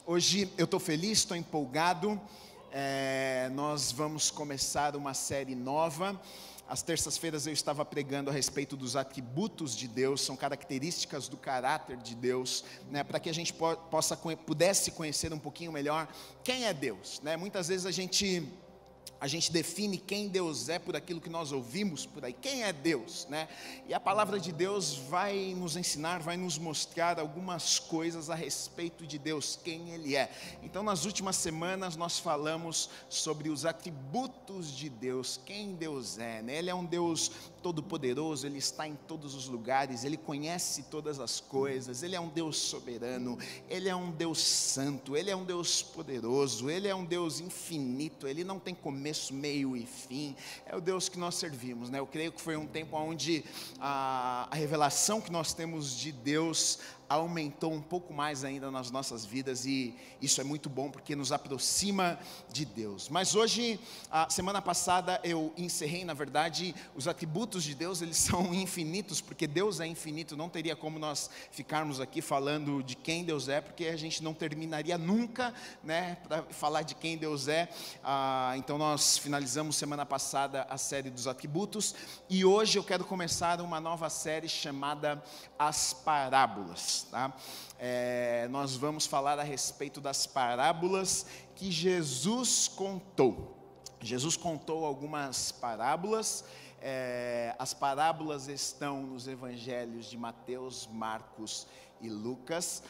Hoje eu estou feliz, estou empolgado. Nós vamos começar uma série nova. Às terças-feiras eu estava pregando a respeito dos atributos de Deus, são características do caráter de Deus, né, para que a gente pudesse conhecer um pouquinho melhor quem é Deus, né? Muitas vezes a gente define quem Deus é por aquilo que nós ouvimos por aí. Quem é Deus, né? E a palavra de Deus vai nos ensinar, vai nos mostrar algumas coisas a respeito de Deus, quem Ele é. Então, nas últimas semanas nós falamos sobre os atributos de Deus, quem Deus é, né? Ele é um Deus todo-poderoso, Ele está em todos os lugares, Ele conhece todas as coisas, Ele é um Deus soberano, Ele é um Deus santo, Ele é um Deus poderoso, Ele é um Deus infinito, Ele não tem começo, meio e fim. É o Deus que nós servimos, né? Eu creio que foi um tempo onde a revelação que nós temos de Deus aumentou um pouco mais ainda nas nossas vidas, e isso é muito bom porque nos aproxima de Deus. Mas hoje, a semana passada eu encerrei, na verdade, os atributos de Deus. Eles são infinitos, porque Deus é infinito. Não teria como nós ficarmos aqui falando de quem Deus é, porque a gente não terminaria nunca, né, para falar de quem Deus é. Então nós finalizamos semana passada a série dos atributos, e hoje eu quero começar uma nova série chamada As Parábolas. Tá? Nós vamos falar a respeito das parábolas que Jesus contou. Jesus contou algumas parábolas. As parábolas estão nos evangelhos de Mateus, Marcos e Lucas.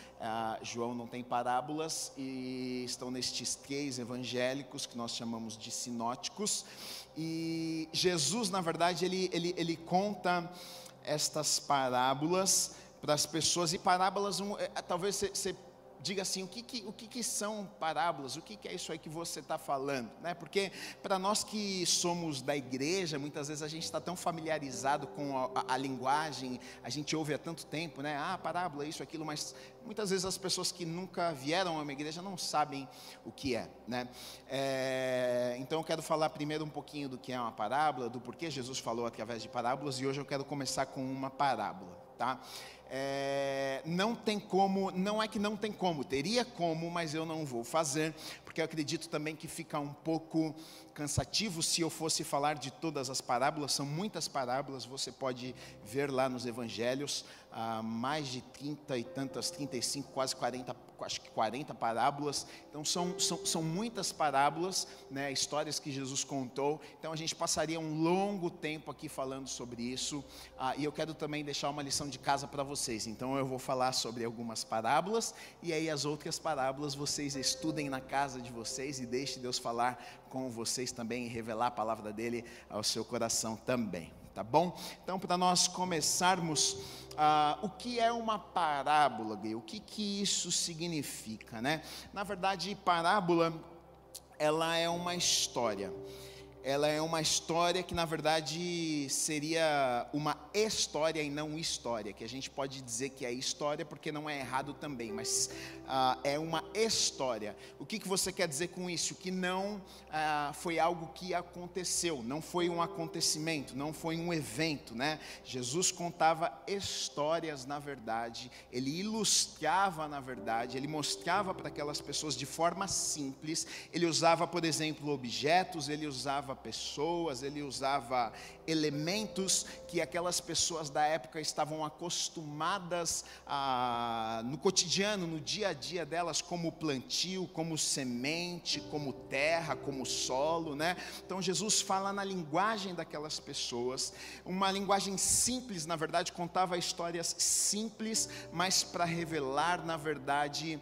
João não tem parábolas, e estão nestes 3 evangélicos que nós chamamos de sinóticos. E Jesus, na verdade, ele conta estas parábolas para as pessoas. E parábolas, talvez você diga assim, o que são parábolas? O que é isso aí que você está falando, né? Porque para nós que somos da igreja, muitas vezes a gente está tão familiarizado com a linguagem, a gente ouve há tanto tempo, né? Parábola, isso, aquilo, mas muitas vezes as pessoas que nunca vieram a uma igreja não sabem o que é, né? Então eu quero falar primeiro um pouquinho do que é uma parábola, do porquê Jesus falou através de parábolas, e hoje eu quero começar com uma parábola, tá? Não tem como, não é que não tem como, teria como, mas eu não vou fazer, porque eu acredito também que fica um pouco cansativo se eu fosse falar de todas as parábolas. São muitas parábolas, você pode ver lá nos evangelhos, mais de 30 e tantas, 35, quase 40, acho que 40 parábolas. Então são muitas parábolas, né, histórias que Jesus contou. Então a gente passaria um longo tempo aqui falando sobre isso, e eu quero também deixar uma lição de casa para vocês. Então eu vou falar sobre algumas parábolas, e aí as outras parábolas vocês estudem na casa de vocês, e deixe Deus falar com vocês também, e revelar a palavra dele ao seu coração também, tá bom? Então, para nós começarmos, o que é uma parábola, Gui? O que isso significa, né? Na verdade, parábola, ela é uma história. Ela é uma história que, na verdade, seria uma história e não história, que a gente pode dizer que é história porque não é errado também, mas é uma história. O que você quer dizer com isso? Que não foi algo que aconteceu, não foi um acontecimento, não foi um evento, né? Jesus contava histórias, na verdade, ele ilustrava, na verdade, ele mostrava para aquelas pessoas de forma simples. Ele usava, por exemplo, objetos, ele usava pessoas, ele usava elementos que aquelas pessoas da época estavam acostumadas no cotidiano, no dia a dia delas, como plantio, como semente, como terra, como solo, né? Então Jesus fala na linguagem daquelas pessoas, uma linguagem simples, na verdade, contava histórias simples, mas para revelar, na verdade,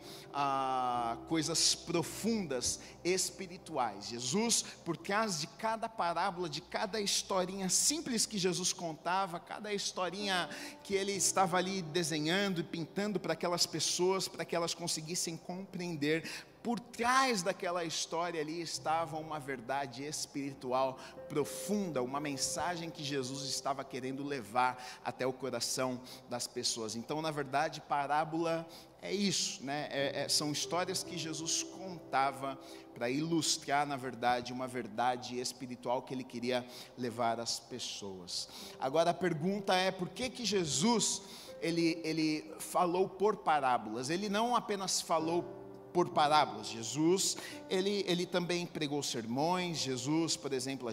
coisas profundas, espirituais. Jesus, por trás de cada parábola, de cada historinha simples que Jesus contava, cada historinha que ele estava ali desenhando e pintando para aquelas pessoas, para que elas conseguissem compreender, por trás daquela história ali estava uma verdade espiritual profunda, uma mensagem que Jesus estava querendo levar até o coração das pessoas. Então, na verdade, parábola é isso, né? São histórias que Jesus contava para ilustrar, na verdade, uma verdade espiritual que ele queria levar às pessoas. Agora a pergunta é, por que Jesus ele falou por parábolas? Ele não apenas falou por parábolas. Jesus, ele também pregou sermões. Jesus, por exemplo,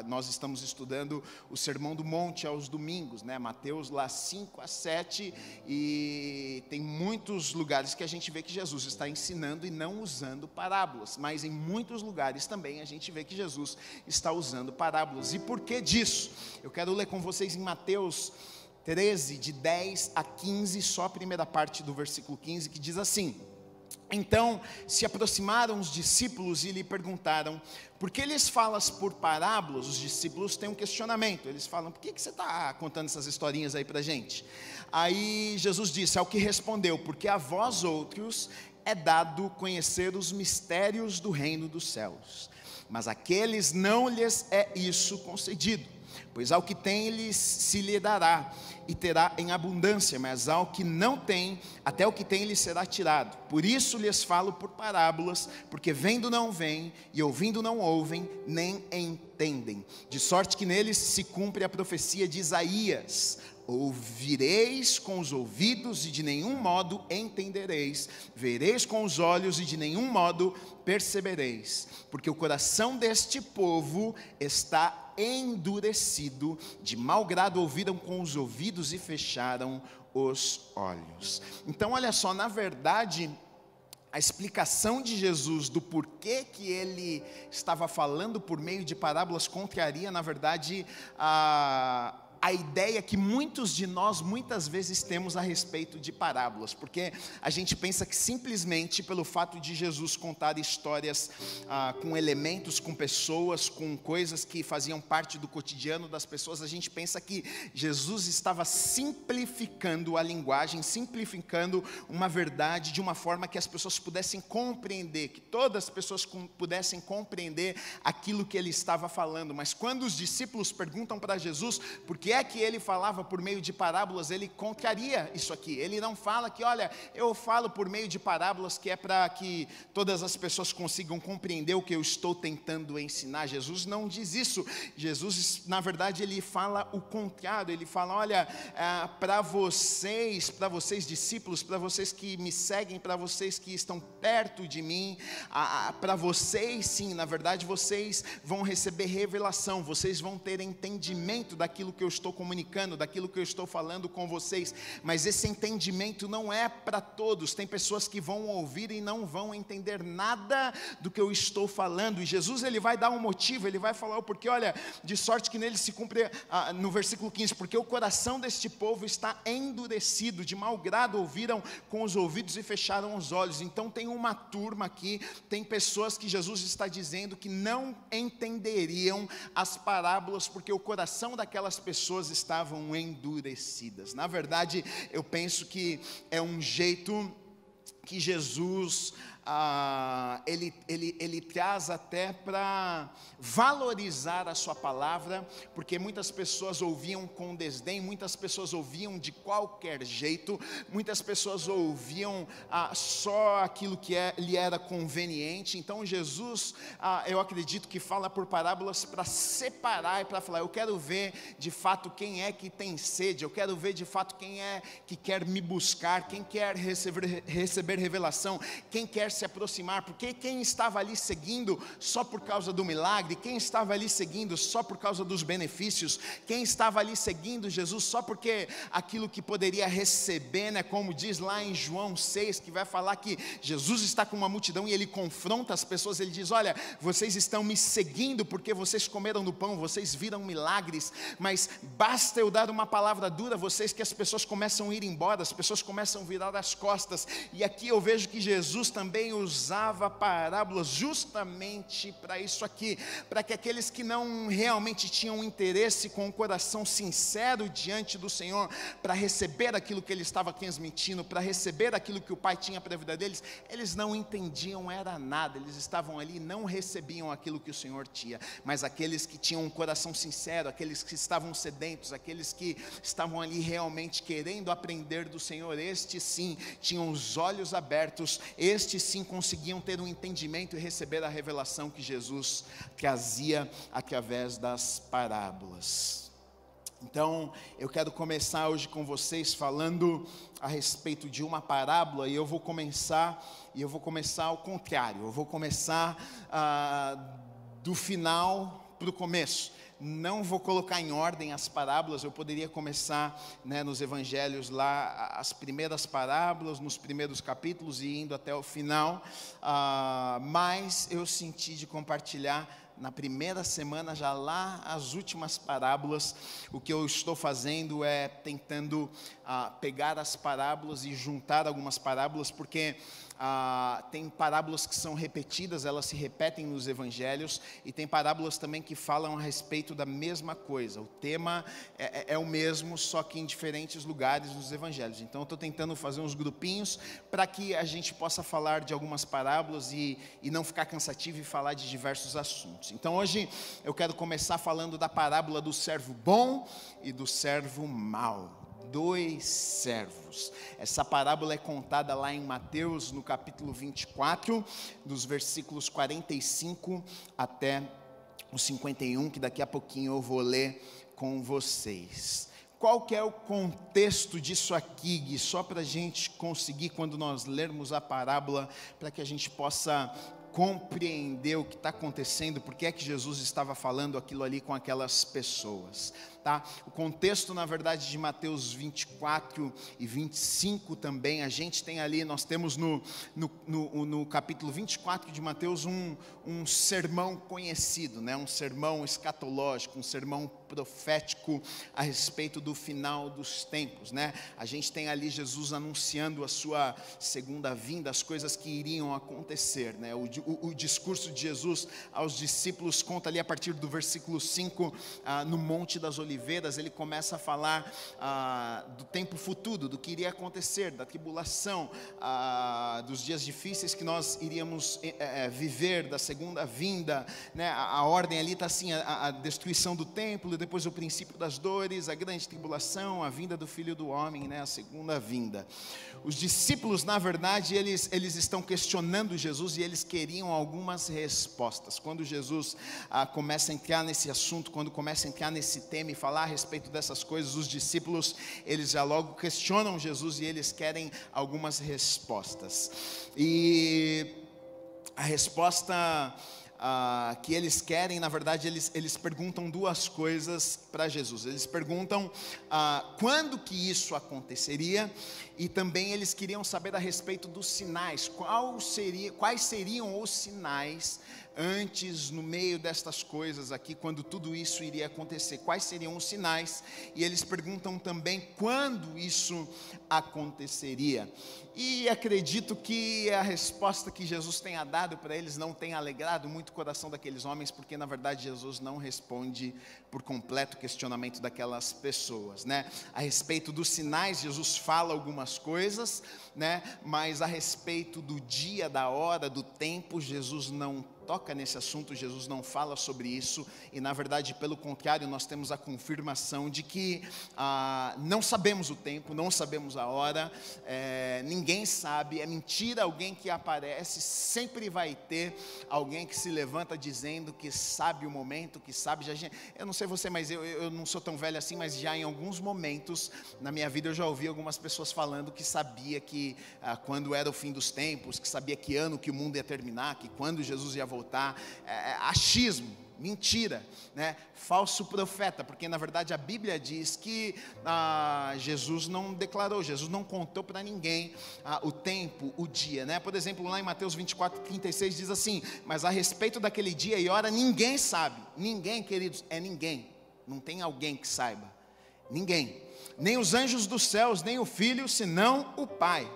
nós estamos estudando o Sermão do Monte aos domingos, né? Mateus lá 5 a 7, e tem muitos lugares que a gente vê que Jesus está ensinando e não usando parábolas, mas em muitos lugares também a gente vê que Jesus está usando parábolas. E por que disso? Eu quero ler com vocês em Mateus 13, de 10 a 15, só a primeira parte do versículo 15, que diz assim: Então se aproximaram os discípulos e lhe perguntaram: por que lhes falas por parábolas? Os discípulos têm um questionamento. Eles falam: por que você está contando essas historinhas aí para a gente? Aí Jesus disse: ao que respondeu: porque a vós outros é dado conhecer os mistérios do reino dos céus, mas àqueles não lhes é isso concedido. Pois ao que tem se lhe dará, e terá em abundância, mas ao que não tem, até o que tem lhe será tirado. Por isso lhes falo por parábolas, porque vendo não veem, e ouvindo não ouvem, nem entendem. De sorte que neles se cumpre a profecia de Isaías: ouvireis com os ouvidos e de nenhum modo entendereis, vereis com os olhos e de nenhum modo percebereis, porque o coração deste povo está endurecido, de mau grado ouviram com os ouvidos e fecharam os olhos. Então olha só, na verdade, a explicação de Jesus do porquê que ele estava falando por meio de parábolas contraria, na verdade, a ideia que muitos de nós muitas vezes temos a respeito de parábolas, porque a gente pensa que simplesmente pelo fato de Jesus contar histórias com elementos, com pessoas, com coisas que faziam parte do cotidiano das pessoas, a gente pensa que Jesus estava simplificando a linguagem, simplificando uma verdade de uma forma que as pessoas pudessem compreender, que todas as pessoas pudessem compreender aquilo que ele estava falando. Mas quando os discípulos perguntam para Jesus por que é que ele falava por meio de parábolas, ele contraria isso aqui. Ele não fala que, olha, eu falo por meio de parábolas que é para que todas as pessoas consigam compreender o que eu estou tentando ensinar. Jesus não diz isso. Jesus, na verdade, ele fala o contrário. Ele fala: olha, para vocês discípulos, para vocês que me seguem, para vocês que estão perto de mim, para vocês sim, na verdade, vocês vão receber revelação, vocês vão ter entendimento daquilo que eu estou comunicando, daquilo que eu estou falando com vocês, mas esse entendimento não é para todos. Tem pessoas que vão ouvir e não vão entender nada do que eu estou falando, e Jesus ele vai dar um motivo, ele vai falar o porquê. Olha, de sorte que nele se cumpre, no versículo 15, porque o coração deste povo está endurecido, de mau grado ouviram com os ouvidos e fecharam os olhos. Então tem uma turma aqui, tem pessoas que Jesus está dizendo que não entenderiam as parábolas, porque o coração daquelas pessoas estavam endurecidas. Na verdade, eu penso que é um jeito que Jesus ele traz até para valorizar a sua palavra, porque muitas pessoas ouviam com desdém, muitas pessoas ouviam de qualquer jeito, muitas pessoas ouviam só aquilo que lhe era conveniente. Então Jesus, eu acredito que fala por parábolas para separar e para falar: eu quero ver de fato quem é que tem sede, eu quero ver de fato quem é que quer me buscar, quem quer receber revelação, quem quer se aproximar, porque quem estava ali seguindo só por causa do milagre, quem estava ali seguindo só por causa dos benefícios, quem estava ali seguindo Jesus só porque aquilo que poderia receber, né, como diz lá em João 6, que vai falar que Jesus está com uma multidão e ele confronta as pessoas, ele diz: olha, vocês estão me seguindo porque vocês comeram do pão, vocês viram milagres, mas basta eu dar uma palavra dura a vocês que as pessoas começam a ir embora, as pessoas começam a virar as costas. E aqui eu vejo que Jesus também usava parábolas justamente para isso aqui, para que aqueles que não realmente tinham interesse, com o coração sincero diante do Senhor, para receber aquilo que ele estava transmitindo, para receber aquilo que o Pai tinha para a vida deles, eles não entendiam era nada, eles estavam ali e não recebiam aquilo que o Senhor tinha. Mas aqueles que tinham um coração sincero, aqueles que estavam sedentos, aqueles que estavam ali realmente querendo aprender do Senhor, estes sim tinham os olhos abertos, estes sim conseguiam ter um entendimento e receber a revelação que Jesus trazia através das parábolas. Então, eu quero começar hoje com vocês falando a respeito de uma parábola, e eu vou começar ao contrário. Eu vou começar do final para o começo. Não vou colocar em ordem as parábolas. Eu poderia começar, nos evangelhos lá, as primeiras parábolas, nos primeiros capítulos e indo até o final, mas eu senti de compartilhar na primeira semana, já lá as últimas parábolas. O que eu estou fazendo é tentando pegar as parábolas e juntar algumas parábolas, porque tem parábolas que são repetidas, elas se repetem nos evangelhos, e tem parábolas também que falam a respeito da mesma coisa. O tema é o mesmo, só que em diferentes lugares nos evangelhos. Então eu estou tentando fazer uns grupinhos para que a gente possa falar de algumas parábolas e não ficar cansativo e falar de diversos assuntos. Então hoje eu quero começar falando da parábola do servo bom e do servo mau. Dois servos. Essa parábola é contada lá em Mateus, no capítulo 24, dos versículos 45 até o 51, que daqui a pouquinho eu vou ler com vocês. Qual que é o contexto disso aqui, Gui? Só para a gente conseguir, quando nós lermos a parábola, para que a gente possa compreender o que está acontecendo, porque é que Jesus estava falando aquilo ali com aquelas pessoas, tá? O contexto, na verdade, de Mateus 24 e 25 também, a gente tem ali, nós temos no capítulo 24 de Mateus um sermão conhecido, um sermão escatológico, um sermão profético a respeito do final dos tempos, A gente tem ali Jesus anunciando a sua segunda vinda, as coisas que iriam acontecer, O discurso de Jesus aos discípulos conta ali a partir do versículo 5, no Monte das Oliveiras. Ele começa a falar do tempo futuro, do que iria acontecer, da tribulação, dos dias difíceis que nós iríamos viver, da segunda vinda, A ordem ali está assim, a destruição do templo, depois o princípio das dores, a grande tribulação, a vinda do Filho do Homem, a segunda vinda. Os discípulos, na verdade, eles estão questionando Jesus e eles queriam algumas respostas. Quando Jesus começa a entrar nesse assunto, quando começa a entrar nesse tema e falar a respeito dessas coisas, os discípulos, eles já logo questionam Jesus e eles querem algumas respostas. E a resposta que eles querem, na verdade, eles perguntam duas coisas para Jesus. Eles perguntam quando que isso aconteceria, e também eles queriam saber a respeito dos sinais. Quais seriam os sinais antes, no meio destas coisas aqui, quando tudo isso iria acontecer? Quais seriam os sinais? E eles perguntam também quando isso aconteceria. E acredito que a resposta que Jesus tenha dado para eles não tenha alegrado muito o coração daqueles homens, porque na verdade Jesus não responde por completo o questionamento daquelas pessoas, A respeito dos sinais, Jesus fala algumas coisas, mas a respeito do dia, da hora, do tempo, Jesus não toca nesse assunto, Jesus não fala sobre isso, e na verdade, pelo contrário, nós temos a confirmação de que não sabemos o tempo, não sabemos a hora, ninguém sabe, é mentira alguém que aparece, sempre vai ter alguém que se levanta dizendo que sabe o momento, que sabe, eu não sei você, mas eu não sou tão velho assim, mas já em alguns momentos na minha vida eu já ouvi algumas pessoas falando que sabia que quando era o fim dos tempos, que sabia que ano que o mundo ia terminar, que quando Jesus ia voltar, achismo, mentira, falso profeta, porque na verdade a Bíblia diz que Jesus não declarou, Jesus não contou para ninguém o tempo, o dia, Por exemplo, lá em Mateus 24, 36 diz assim: mas a respeito daquele dia e hora ninguém sabe. Ninguém, queridos, é ninguém, não tem alguém que saiba, ninguém, nem os anjos dos céus, nem o Filho, senão o Pai.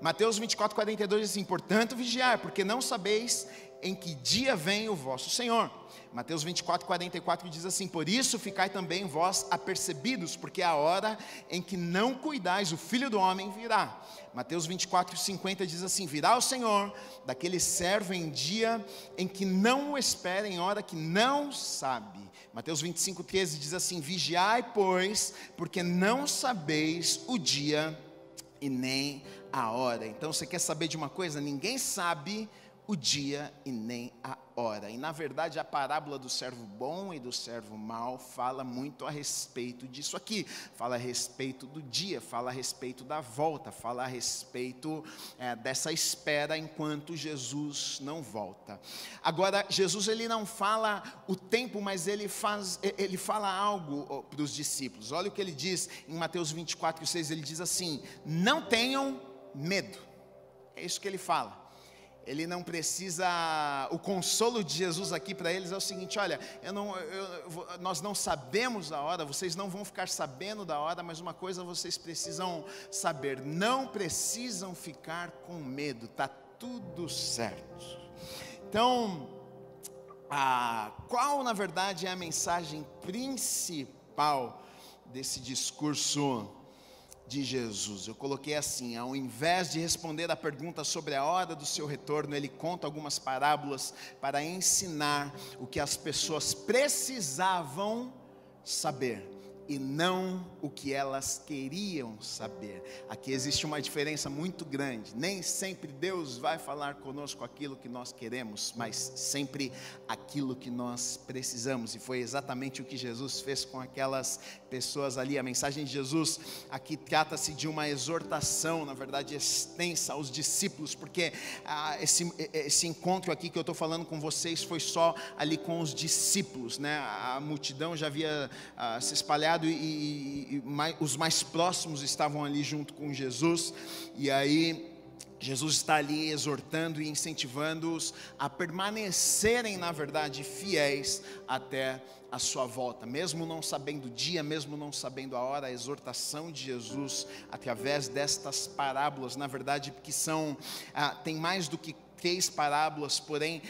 Mateus 24, 42 diz assim: portanto vigiai, porque não sabeis em que dia vem o vosso Senhor. Mateus 24, 44 diz assim: por isso ficai também vós apercebidos, porque a hora em que não cuidais, o Filho do Homem virá. Mateus 24, 50 diz assim: virá o Senhor daquele servo em dia em que não o espera, em hora que não sabe. Mateus 25, 13 diz assim: vigiai, pois, porque não sabeis o dia e nem a hora. Então você quer saber de uma coisa? Ninguém sabe o dia e nem a hora. E na verdade a parábola do servo bom e do servo mau fala muito a respeito disso aqui. Fala a respeito do dia, fala a respeito da volta, fala a respeito dessa espera enquanto Jesus não volta. Agora, Jesus ele não fala o tempo, mas ele fala algo para os discípulos. Olha o que ele diz em Mateus 24:6, ele diz assim: não tenham medo. É isso que ele fala. Ele não precisa, o consolo de Jesus aqui para eles é o seguinte: olha, nós não sabemos a hora, vocês não vão ficar sabendo da hora, mas uma coisa vocês precisam saber, não precisam ficar com medo, está tudo certo. Então, qual na verdade é a mensagem principal desse discurso de Jesus? Eu coloquei assim: ao invés de responder a pergunta sobre a hora do seu retorno, ele conta algumas parábolas para ensinar o que as pessoas precisavam saber e não o que elas queriam saber. Aqui existe uma diferença muito grande. Nem sempre Deus vai falar conosco aquilo que nós queremos, mas sempre aquilo que nós precisamos. E foi exatamente o que Jesus fez com aquelas pessoas ali. A mensagem de Jesus aqui trata-se de uma exortação, na verdade extensa aos discípulos, porque esse encontro aqui que eu estou falando com vocês foi só ali com os discípulos, né? A multidão já havia se espalhado e os mais próximos estavam ali junto com Jesus, e aí Jesus está ali exortando e incentivando-os a permanecerem, na verdade, fiéis até a sua volta, mesmo não sabendo o dia, mesmo não sabendo a hora. A exortação de Jesus através destas parábolas, na verdade, que tem mais do que 3 parábolas, porém,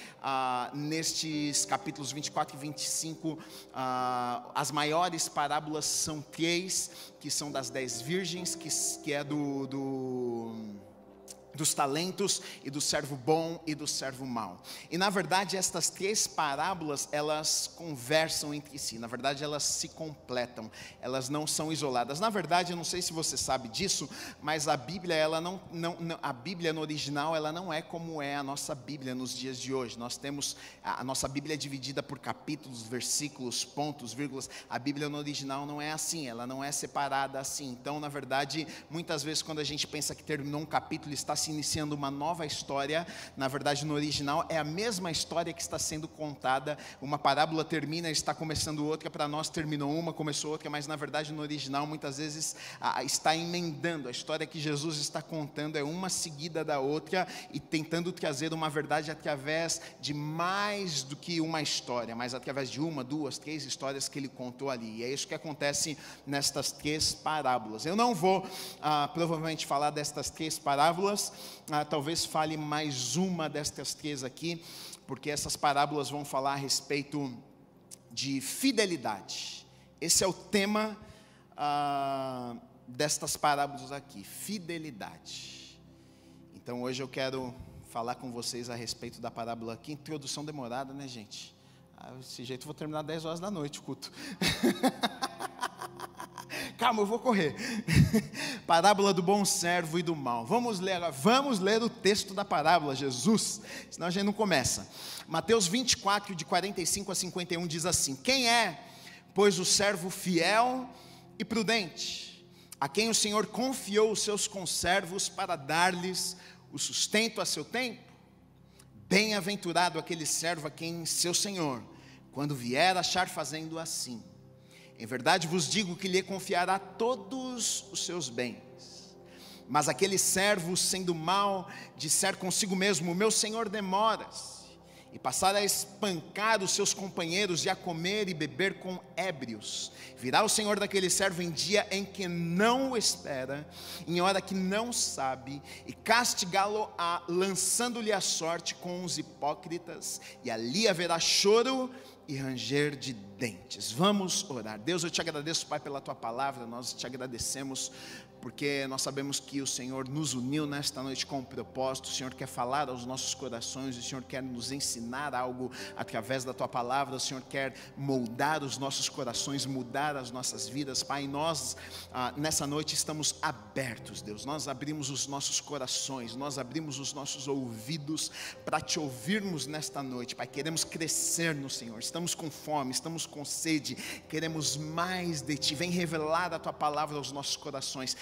nestes capítulos 24 e 25, as maiores parábolas são 3, que são das 10 virgens, que é dos talentos e do servo bom e do servo mau. E na verdade estas 3 parábolas, elas conversam entre si, na verdade elas se completam, elas não são isoladas. Na verdade, eu não sei se você sabe disso, mas a Bíblia, a Bíblia no original, ela não é como é a nossa Bíblia nos dias de hoje. Nós temos, a nossa Bíblia é dividida por capítulos, versículos, pontos, vírgulas. A Bíblia no original não é assim, ela não é separada assim. Então, na verdade, muitas vezes quando a gente pensa que terminou um capítulo, está se iniciando uma nova história, na verdade no original é a mesma história que está sendo contada. Uma parábola termina, está começando outra. Para nós terminou uma, começou outra, mas na verdade no original muitas vezes está emendando. A história que Jesus está contando é uma seguida da outra e tentando trazer uma verdade através de mais do que uma história, mas através de 1, 2, 3 histórias que ele contou ali. E é isso que acontece nestas 3 parábolas. Eu não vou provavelmente falar destas 3 parábolas, talvez fale mais uma destas 3 aqui, porque essas parábolas vão falar a respeito de fidelidade. Esse é o tema destas parábolas aqui, fidelidade. Então hoje eu quero falar com vocês a respeito da parábola aqui. Introdução demorada, né, gente? Desse jeito eu vou terminar 10 horas da noite o culto. Calma, eu vou correr. Parábola do bom servo e do mau. Vamos ler o texto da parábola, Jesus, senão a gente não começa. Mateus 24, de 45 a 51, diz assim: quem é, pois, o servo fiel e prudente, a quem o Senhor confiou os seus conservos para dar-lhes o sustento a seu tempo? Bem-aventurado aquele servo a quem seu Senhor, quando vier, achar fazendo assim. Em verdade vos digo que lhe confiará todos os seus bens. Mas aquele servo, sendo mau, disser consigo mesmo: o meu senhor demora-se, e passar a espancar os seus companheiros e a comer e beber com ébrios, virá o senhor daquele servo em dia em que não o espera, em hora que não sabe, e castigá-lo-á, lançando-lhe a sorte com os hipócritas, e ali haverá choro e ranger de dentes. Vamos orar. Deus, eu te agradeço, Pai, pela tua palavra. Nós te agradecemos porque nós sabemos que o Senhor nos uniu nesta noite com um propósito. O Senhor quer falar aos nossos corações, o Senhor quer nos ensinar algo através da Tua palavra, o Senhor quer moldar os nossos corações, mudar as nossas vidas. Pai, nós nessa noite estamos abertos, Deus, nós abrimos os nossos corações, nós abrimos os nossos ouvidos para Te ouvirmos nesta noite. Pai, queremos crescer no Senhor, estamos com fome, estamos com sede, queremos mais de Ti. Vem revelar a Tua palavra aos nossos corações.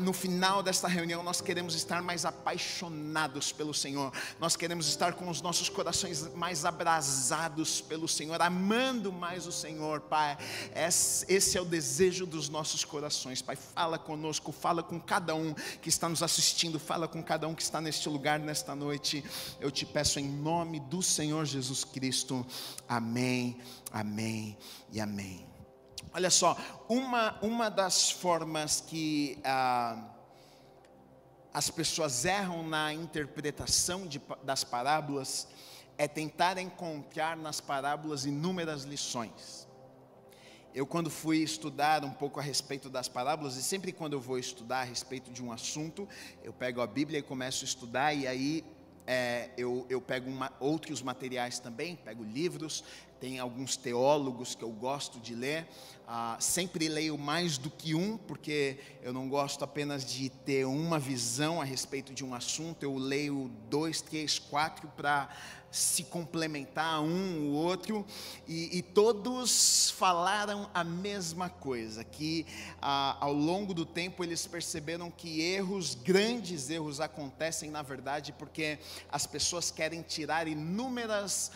No final desta reunião nós queremos estar mais apaixonados pelo Senhor, nós queremos estar com os nossos corações mais abrasados pelo Senhor, amando mais o Senhor. Pai, esse é o desejo dos nossos corações. Pai, fala conosco, fala com cada um que está nos assistindo, fala com cada um que está neste lugar nesta noite. Eu Te peço em nome do Senhor Jesus Cristo, amém, amém e amém. Olha só, uma das formas que as pessoas erram na interpretação das parábolas é tentar encontrar nas parábolas inúmeras lições. Eu, quando fui estudar um pouco a respeito das parábolas, e sempre quando eu vou estudar a respeito de um assunto, eu pego a Bíblia e começo a estudar, e aí eu pego outros materiais também, pego livros. Tem alguns teólogos que eu gosto de ler, sempre leio mais do que um, porque eu não gosto apenas de ter uma visão a respeito de um assunto. Eu leio 2, 3, 4 para se complementar o outro, e todos falaram a mesma coisa, que ao longo do tempo eles perceberam que grandes erros acontecem na verdade porque as pessoas querem tirar inúmeras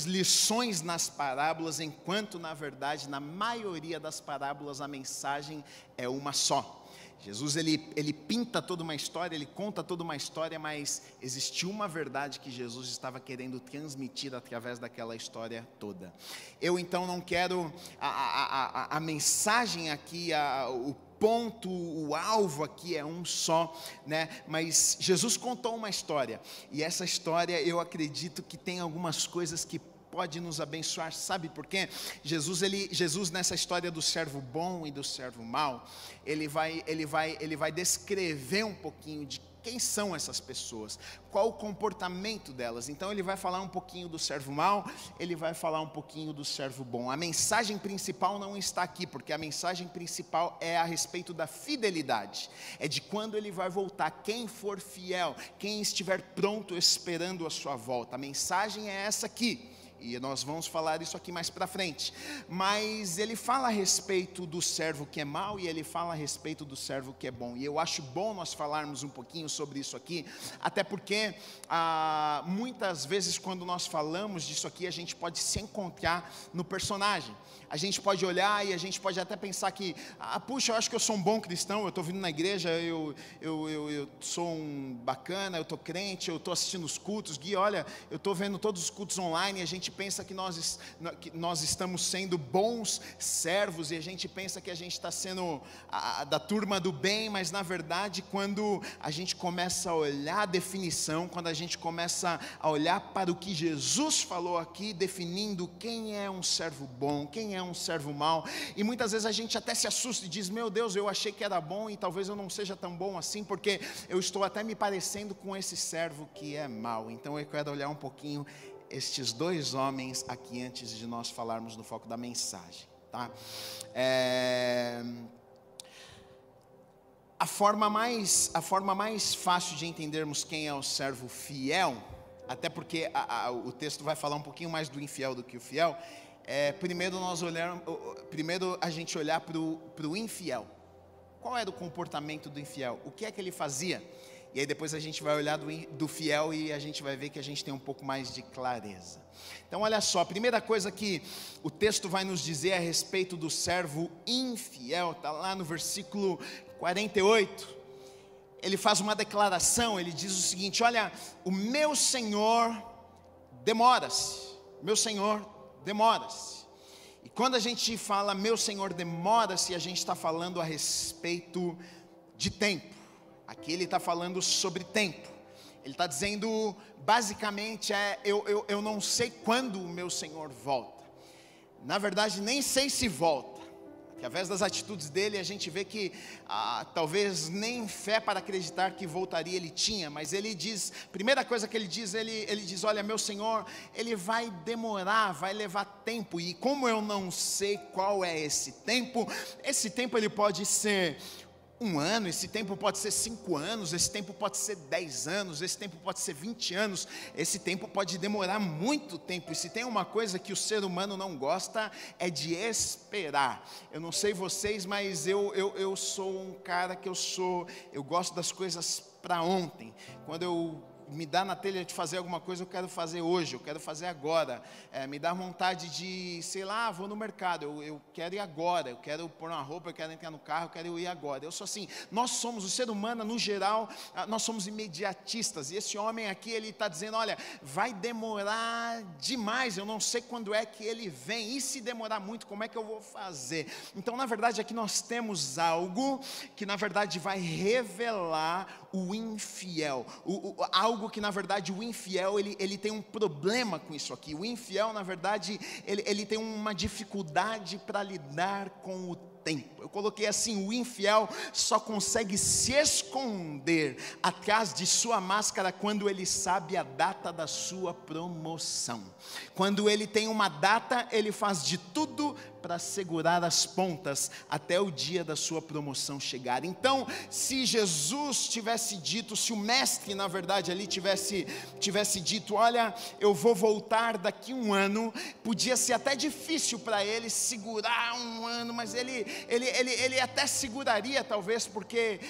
lições nas parábolas, enquanto na verdade na maioria das parábolas a mensagem é uma só. Jesus ele pinta toda uma história, ele conta toda uma história, mas existe uma verdade que Jesus estava querendo transmitir através daquela história toda. Eu então não quero a mensagem aqui, o ponto, o alvo aqui é um só, né? Mas Jesus contou uma história, e essa história eu acredito que tem algumas coisas que pode nos abençoar. Sabe por quê? Jesus nessa história do servo bom e do servo mau, ele vai descrever um pouquinho de quem são essas pessoas, qual o comportamento delas. Então ele vai falar um pouquinho do servo mau, ele vai falar um pouquinho do servo bom. A mensagem principal não está aqui, porque a mensagem principal é a respeito da fidelidade, é de quando ele vai voltar, quem for fiel, quem estiver pronto esperando a sua volta. A mensagem é essa aqui, e nós vamos falar isso aqui mais para frente. Mas ele fala a respeito do servo que é mau, e ele fala a respeito do servo que é bom. E eu acho bom nós falarmos um pouquinho sobre isso aqui, até porque muitas vezes quando nós falamos disso aqui, a gente pode se encontrar no personagem. A gente pode olhar e a gente pode até pensar que, puxa, eu acho que eu sou um bom cristão, eu estou vindo na igreja, eu sou um bacana, eu estou crente, eu estou assistindo os cultos. Gui, olha, eu estou vendo todos os cultos online, e a gente pensa que nós estamos sendo bons servos, e a gente pensa que a gente está sendo da turma do bem, mas na verdade quando a gente começa a olhar a definição, quando a gente começa a olhar para o que Jesus falou aqui, definindo quem é um servo bom, quem é um servo mau, e muitas vezes a gente até se assusta e diz, meu Deus, eu achei que era bom e talvez eu não seja tão bom assim, porque eu estou até me parecendo com esse servo que é mau. Então eu quero olhar um pouquinho estes dois homens aqui antes de nós falarmos no foco da mensagem, tá? A forma mais fácil de entendermos quem é o servo fiel, até porque o texto vai falar um pouquinho mais do infiel do que o fiel, primeiro a gente olhar para o infiel. Qual era o comportamento do infiel? O que é que ele fazia? E aí depois a gente vai olhar do fiel, e a gente vai ver que a gente tem um pouco mais de clareza. Então olha só, a primeira coisa que o texto vai nos dizer a respeito do servo infiel, está lá no versículo 48, ele faz uma declaração, ele diz o seguinte, olha, o meu Senhor demora-se, meu Senhor demora-se. E quando a gente fala meu Senhor demora-se, a gente está falando a respeito de tempo. Aqui ele está falando sobre tempo. Ele está dizendo, basicamente, eu não sei quando o meu Senhor volta. Na verdade, nem sei se volta. que através das atitudes dele a gente vê que talvez nem fé para acreditar que voltaria ele tinha, mas ele diz, primeira coisa que ele diz, ele diz, olha, meu Senhor, ele vai demorar, vai levar tempo, e como eu não sei qual é esse tempo ele pode ser 1 ano, esse tempo pode ser 5 anos, esse tempo pode ser 10 anos, esse tempo pode ser 20 anos, esse tempo pode demorar muito tempo. E se tem uma coisa que o ser humano não gosta, é de esperar. Eu não sei vocês, mas eu sou um cara que eu gosto das coisas para ontem. Quando eu me dá na telha de fazer alguma coisa, eu quero fazer hoje, eu quero fazer agora. Me dá vontade de, sei lá, vou no mercado, eu quero ir agora, eu quero pôr uma roupa, eu quero entrar no carro, eu quero ir agora. Eu sou assim, nós somos, o ser humano no geral, nós somos imediatistas, e esse homem aqui, ele está dizendo, olha, vai demorar demais, eu não sei quando é que ele vem, e se demorar muito, como é que eu vou fazer? Então, na verdade, aqui nós temos algo que, na verdade, vai revelar o infiel, algo que na verdade o infiel ele tem um problema com isso aqui. O infiel na verdade ele tem uma dificuldade para lidar com o tempo. Eu coloquei assim, o infiel só consegue se esconder atrás de sua máscara quando ele sabe a data da sua promoção. Quando ele tem uma data, ele faz de tudo para segurar as pontas até o dia da sua promoção chegar. Então, se Jesus tivesse dito, se o mestre na verdade ali tivesse dito, olha, eu vou voltar daqui 1 ano, podia ser até difícil para ele segurar 1 ano, mas ele até seguraria talvez, porque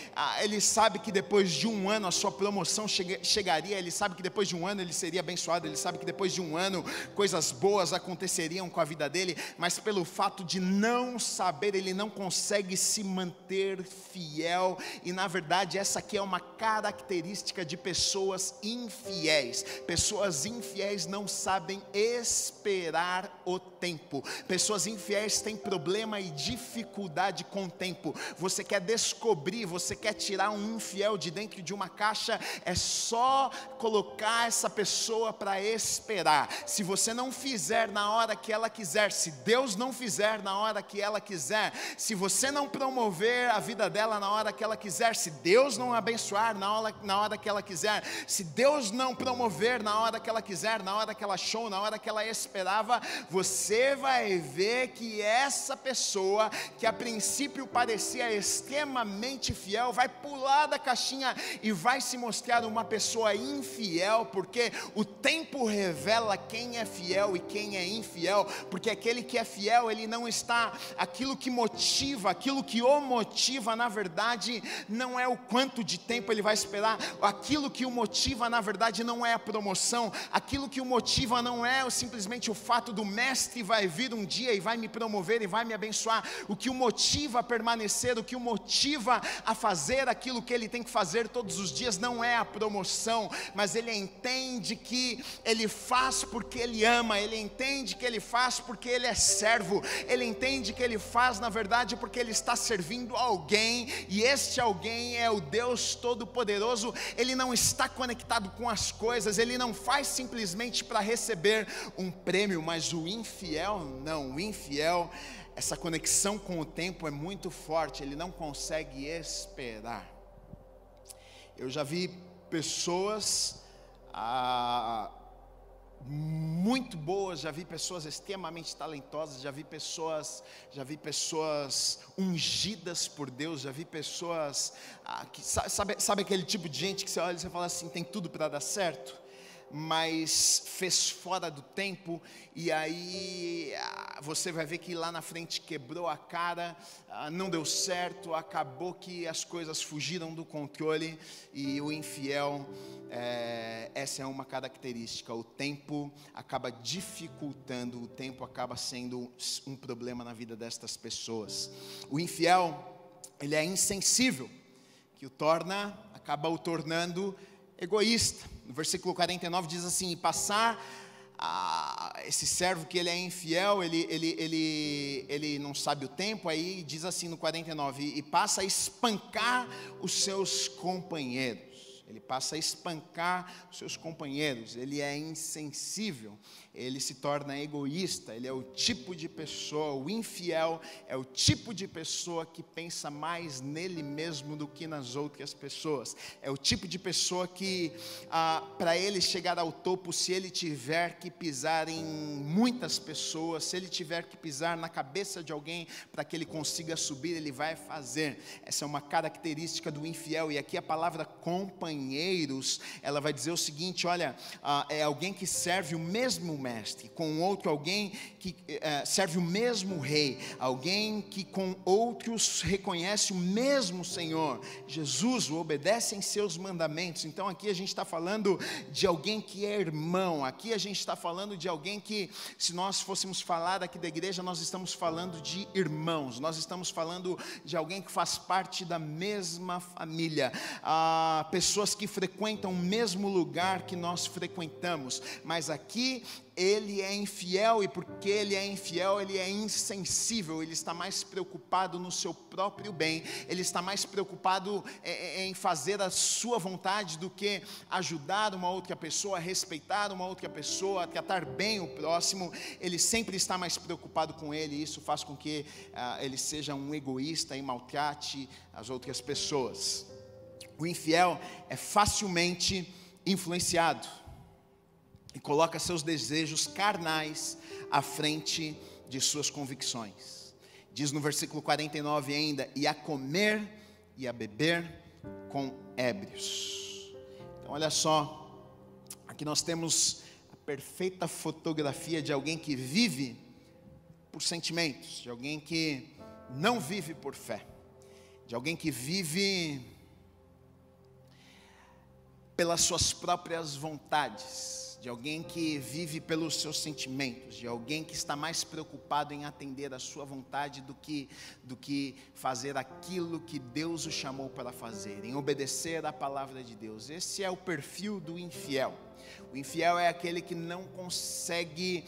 ele sabe que depois de 1 ano a sua promoção chegaria, ele sabe que depois de 1 ano ele seria abençoado, ele sabe que depois de 1 ano coisas boas aconteceriam com a vida dele, mas pelo fato de não saber, ele não consegue se manter fiel, e na verdade essa aqui é uma característica de pessoas infiéis. Pessoas infiéis não sabem esperar o tempo. Pessoas infiéis têm problema e dificuldade com o tempo. Você quer descobrir, você quer tirar um infiel de dentro de uma caixa, é só colocar essa pessoa para esperar. Se você não fizer na hora que ela quiser, se Deus não fizer na hora que ela quiser, se você não promover a vida dela na hora que ela quiser, se Deus não abençoar na hora que ela quiser, se Deus não promover na hora que ela quiser, na hora que ela achou, na hora que ela esperava, você vai ver que essa pessoa, que a princípio parecia extremamente fiel, vai pular da caixinha e vai se mostrar uma pessoa infiel, porque o tempo revela quem é fiel e quem é infiel, porque aquele que é fiel, ele não está, aquilo que motiva, aquilo que o motiva, na verdade, não é o quanto de tempo ele vai esperar, aquilo que o motiva, na verdade, não é a promoção, aquilo que o motiva não é simplesmente o fato do mestre vai vir um dia e vai me promover e vai me abençoar. O que o motiva a permanecer, o que o motiva a fazer aquilo que ele tem que fazer todos os dias, não é a promoção, mas ele entende que ele faz porque ele ama, ele entende que ele faz porque ele é servo, ele entende que ele faz na verdade porque ele está servindo alguém, e este alguém é o Deus Todo-Poderoso. Ele não está conectado com as coisas, ele não faz simplesmente para receber um prêmio, mas o infiel não, o infiel, essa conexão com o tempo é muito forte, ele não consegue esperar. Eu já vi pessoas muito boas, já vi pessoas extremamente talentosas, já vi pessoas ungidas por Deus, já vi pessoas que sabe aquele tipo de gente que você olha e você fala assim, tem tudo para dar certo, mas fez fora do tempo, e aí você vai ver que lá na frente quebrou a cara, não deu certo, acabou que as coisas fugiram do controle, e o infiel, essa é uma característica, o tempo acaba dificultando, o tempo acaba sendo um problema na vida destas pessoas. O infiel, ele é insensível, que acaba o tornando egoísta. No versículo 49 diz assim, e passar esse servo que ele é infiel, ele não sabe o tempo, aí diz assim no 49, e passa a espancar os seus companheiros. ele passa a espancar os seus companheiros, ele é insensível, ele se torna egoísta, ele é o tipo de pessoa, o infiel é o tipo de pessoa que pensa mais nele mesmo do que nas outras pessoas, é o tipo de pessoa que, para ele chegar ao topo, se ele tiver que pisar em muitas pessoas, se ele tiver que pisar na cabeça de alguém para que ele consiga subir, ele vai fazer. Essa é uma característica do infiel, e aqui a palavra companheiros, ela vai dizer o seguinte: olha, é alguém que serve o mesmo mestre, com outro alguém que serve o mesmo rei, alguém que com outros reconhece o mesmo Senhor, Jesus, o obedece em seus mandamentos. Então aqui a gente está falando de alguém que é irmão, aqui a gente está falando de alguém que, se nós fôssemos falar aqui da igreja, nós estamos falando de irmãos, nós estamos falando de alguém que faz parte da mesma família, pessoas que frequentam o mesmo lugar que nós frequentamos, mas aqui ele é infiel, e porque ele é infiel, ele é insensível, ele está mais preocupado no seu próprio bem, ele está mais preocupado em fazer a sua vontade do que ajudar uma outra pessoa, respeitar uma outra pessoa, tratar bem o próximo. Ele sempre está mais preocupado com ele, e isso faz com que ele seja um egoísta e maltrate as outras pessoas. O infiel é facilmente influenciado e coloca seus desejos carnais à frente de suas convicções. Diz no versículo 49 ainda: e a comer e a beber com ébrios. Então olha só, aqui nós temos a perfeita fotografia de alguém que vive por sentimentos, de alguém que não vive por fé, de alguém que vive pelas suas próprias vontades, de alguém que vive pelos seus sentimentos, de alguém que está mais preocupado em atender a sua vontade do que fazer aquilo que Deus o chamou para fazer, em obedecer à palavra de Deus. Esse é o perfil do infiel. O infiel é aquele que não consegue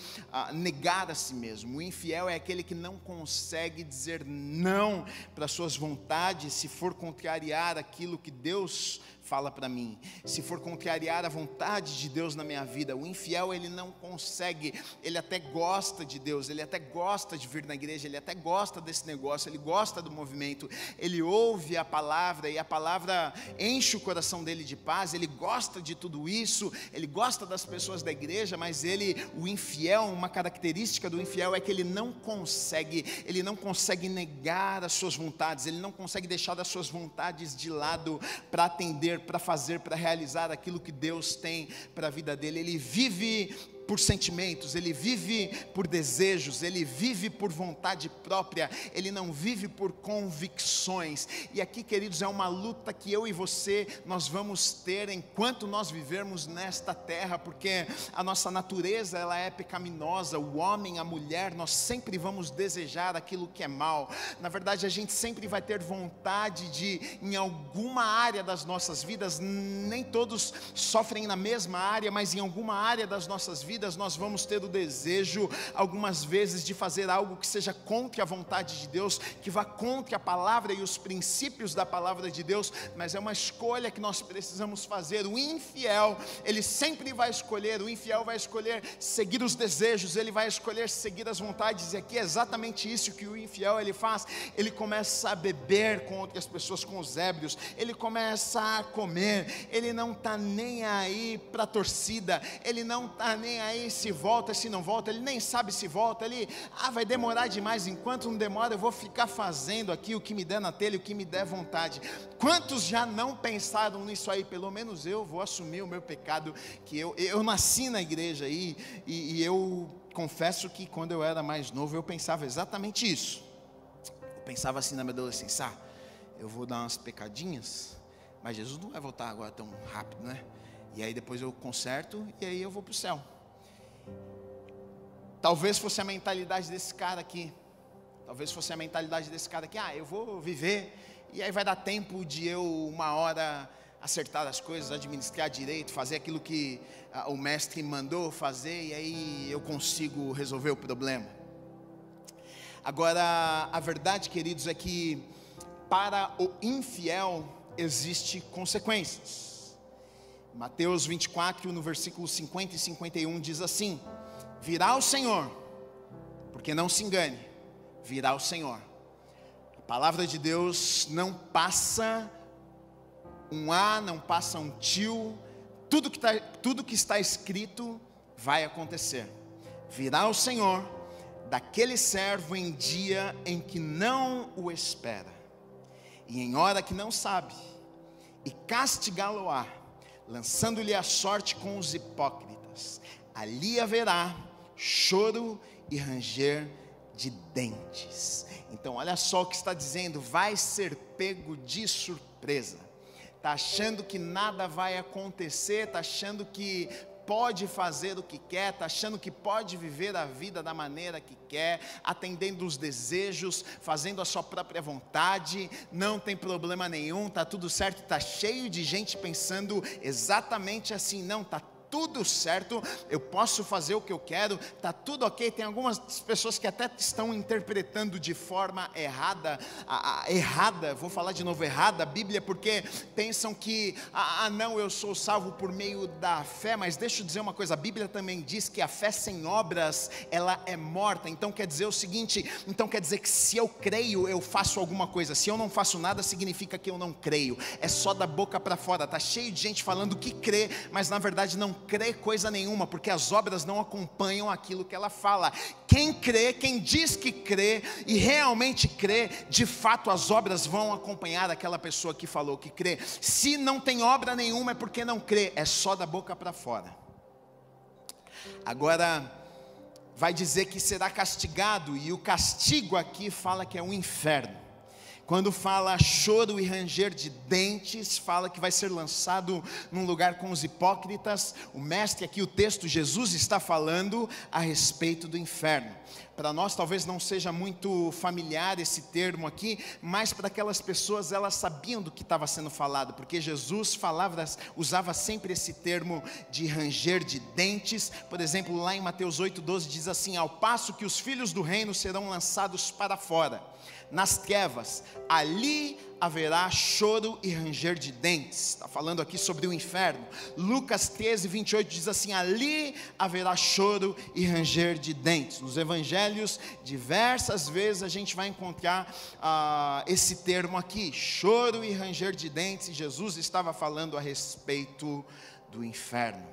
negar a si mesmo. O infiel é aquele que não consegue dizer não para suas vontades, se for contrariar aquilo que Deus fala para mim, se for contrariar a vontade de Deus na minha vida. O infiel, ele não consegue, ele até gosta de Deus, ele até gosta de vir na igreja, ele até gosta desse negócio, ele gosta do movimento, ele ouve a palavra, e a palavra enche o coração dele de paz, ele gosta de tudo isso, ele gosta das pessoas da igreja, mas o infiel, uma característica do infiel é que ele não consegue negar as suas vontades, ele não consegue deixar as suas vontades de lado para atender, para fazer, para realizar aquilo que Deus tem para a vida dele. Ele vive por sentimentos, ele vive por desejos, ele vive por vontade própria, ele não vive por convicções. E aqui, queridos, é uma luta que eu e você, nós vamos ter enquanto nós vivermos nesta terra, porque a nossa natureza, ela é pecaminosa. O homem, a mulher, nós sempre vamos desejar aquilo que é mal. Na verdade, a gente sempre vai ter vontade de, em alguma área das nossas vidas, nem todos sofrem na mesma área, mas em alguma área das nossas vidas, nós vamos ter o desejo, algumas vezes, de fazer algo que seja contra a vontade de Deus, que vá contra a palavra e os princípios da palavra de Deus, mas é uma escolha que nós precisamos fazer. O infiel, ele sempre vai escolher, o infiel vai escolher seguir os desejos, ele vai escolher seguir as vontades, e aqui é exatamente isso que o infiel ele faz. Ele começa a beber com outras pessoas, com os ébrios, ele começa a comer, ele não está nem aí para a torcida, ele não está nem aí se volta, se não volta, ele nem sabe se volta, ele, vai demorar demais, enquanto não demora eu vou ficar fazendo aqui o que me der na telha, o que me der vontade. Quantos já não pensaram nisso aí? Pelo menos eu vou assumir o meu pecado, que eu nasci na igreja aí, e eu confesso que quando eu era mais novo eu pensava exatamente isso. Eu pensava assim na minha adolescência: eu vou dar umas pecadinhas, mas Jesus não vai voltar agora tão rápido, né? E aí depois eu conserto, e aí eu vou para o céu. Talvez fosse a mentalidade desse cara aqui. Eu vou viver, e aí vai dar tempo de eu, uma hora, acertar as coisas, administrar direito, fazer aquilo que o mestre mandou fazer, e aí eu consigo resolver o problema. Agora, a verdade, queridos, é que para o infiel existe consequências. Mateus 24, no versículo 50 e 51 diz assim: virá o Senhor, porque não se engane, virá o Senhor. A palavra de Deus não passa um A, não passa um tio, tudo que está escrito vai acontecer. Virá o Senhor daquele servo em dia em que não o espera, e em hora que não sabe, e castigá-lo-á, lançando-lhe a sorte com os hipócritas. Ali haverá choro e ranger de dentes. Então olha só o que está dizendo: vai ser pego de surpresa. Está achando que nada vai acontecer, está achando que pode fazer o que quer, está achando que pode viver a vida da maneira que quer, atendendo os desejos, fazendo a sua própria vontade, não tem problema nenhum, está tudo certo. Está cheio de gente pensando exatamente assim: não, está tudo certo, eu posso fazer o que eu quero, está tudo ok. Tem algumas pessoas que até estão interpretando de forma errada, vou falar de novo, errada a Bíblia, porque pensam que, não, eu sou salvo por meio da fé. Mas deixa eu dizer uma coisa: a Bíblia também diz que a fé sem obras, ela é morta. Então quer dizer o seguinte, então quer dizer que se eu creio, eu faço alguma coisa, se eu não faço nada, significa que eu não creio. É só da boca para fora. Está cheio de gente falando que crê, mas na verdade não crê coisa nenhuma, porque as obras não acompanham aquilo que ela fala. Quem crê, quem diz que crê e realmente crê, de fato as obras vão acompanhar aquela pessoa que falou que crê. Se não tem obra nenhuma, é porque não crê, é só da boca para fora. Agora vai dizer que será castigado, e o castigo aqui fala que é um inferno. Quando fala choro e ranger de dentes, fala que vai ser lançado num lugar com os hipócritas. O mestre aqui, o texto, Jesus está falando a respeito do inferno. Para nós talvez não seja muito familiar esse termo aqui, mas para aquelas pessoas, elas sabiam do que estava sendo falado, porque Jesus usava sempre esse termo de ranger de dentes. Por exemplo, lá em Mateus 8,12 diz assim: ao passo que os filhos do reino serão lançados para fora, nas trevas, ali haverá choro e ranger de dentes. Está falando aqui sobre o inferno. Lucas 13:28 diz assim: ali haverá choro e ranger de dentes. Nos evangelhos, diversas vezes a gente vai encontrar esse termo aqui, choro e ranger de dentes, e Jesus estava falando a respeito do inferno.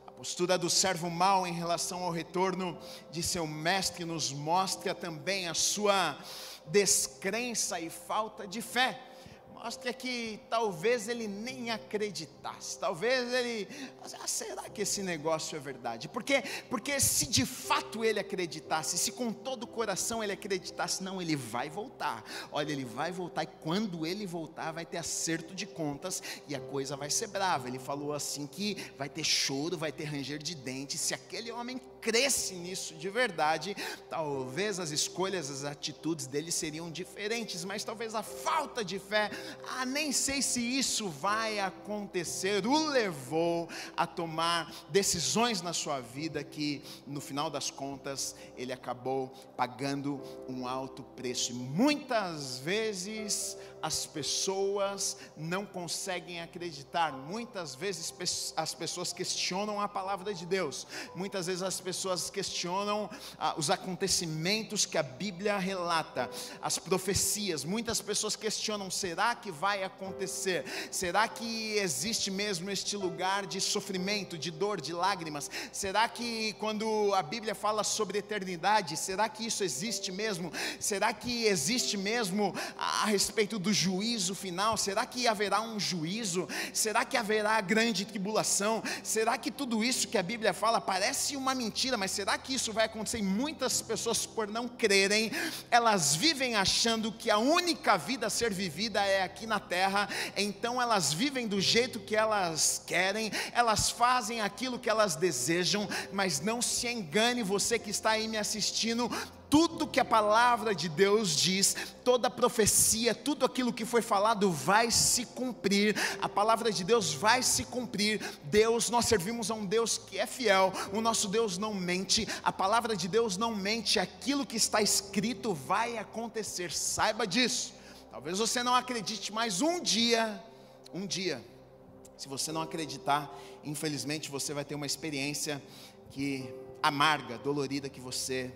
A postura do servo mau em relação ao retorno de seu mestre nos mostra também a sua descrença e falta de fé. Mostra que talvez ele nem acreditasse, talvez ele, será que esse negócio é verdade? Porque se de fato ele acreditasse, se com todo o coração ele acreditasse, não, ele vai voltar. Olha, ele vai voltar, e quando ele voltar vai ter acerto de contas, e a coisa vai ser brava. Ele falou assim que vai ter choro, vai ter ranger de dentes. Se aquele homem cresce nisso de verdade, talvez as escolhas, as atitudes dele seriam diferentes, mas talvez a falta de fé, nem sei se isso vai acontecer, o levou a tomar decisões na sua vida que, no final das contas, ele acabou pagando um alto preço. E muitas vezes as pessoas não conseguem acreditar, muitas vezes as pessoas questionam a palavra de Deus, muitas vezes as pessoas questionam os acontecimentos que a Bíblia relata, as profecias. Muitas pessoas questionam: será que vai acontecer? Será que existe mesmo este lugar de sofrimento, de dor, de lágrimas? Será que quando a Bíblia fala sobre eternidade, será que isso existe mesmo? Será que existe mesmo a respeito do juízo final? Será que haverá um juízo? Será que haverá grande tribulação? Será que tudo isso que a Bíblia fala parece uma mentira, mas será que isso vai acontecer? E muitas pessoas, por não crerem, elas vivem achando que a única vida a ser vivida é aqui na terra. Então elas vivem do jeito que elas querem, elas fazem aquilo que elas desejam. Mas não se engane, você que está aí me assistindo, tudo que a palavra de Deus diz, toda profecia, tudo aquilo que foi falado vai se cumprir. A palavra de Deus vai se cumprir. Nós servimos a um Deus que é fiel. O nosso Deus não mente. A palavra de Deus não mente. Aquilo que está escrito vai acontecer. Saiba disso. Talvez você não acredite, mas um dia Se você não acreditar, infelizmente você vai ter uma experiência amarga, dolorida, que você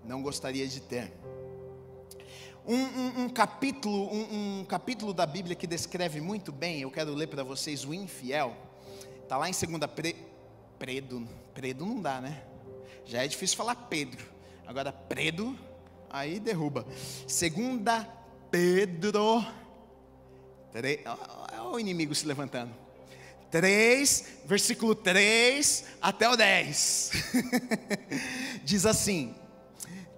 não gostaria de ter. Um capítulo da Bíblia que descreve muito bem, eu quero ler para vocês o infiel. Está lá em 2 Pedro não dá, né? Já é difícil falar Pedro. Agora Pedro, aí derruba. 2 Pedro, olha o inimigo se levantando. 3, versículo 3 até o 10. Diz assim: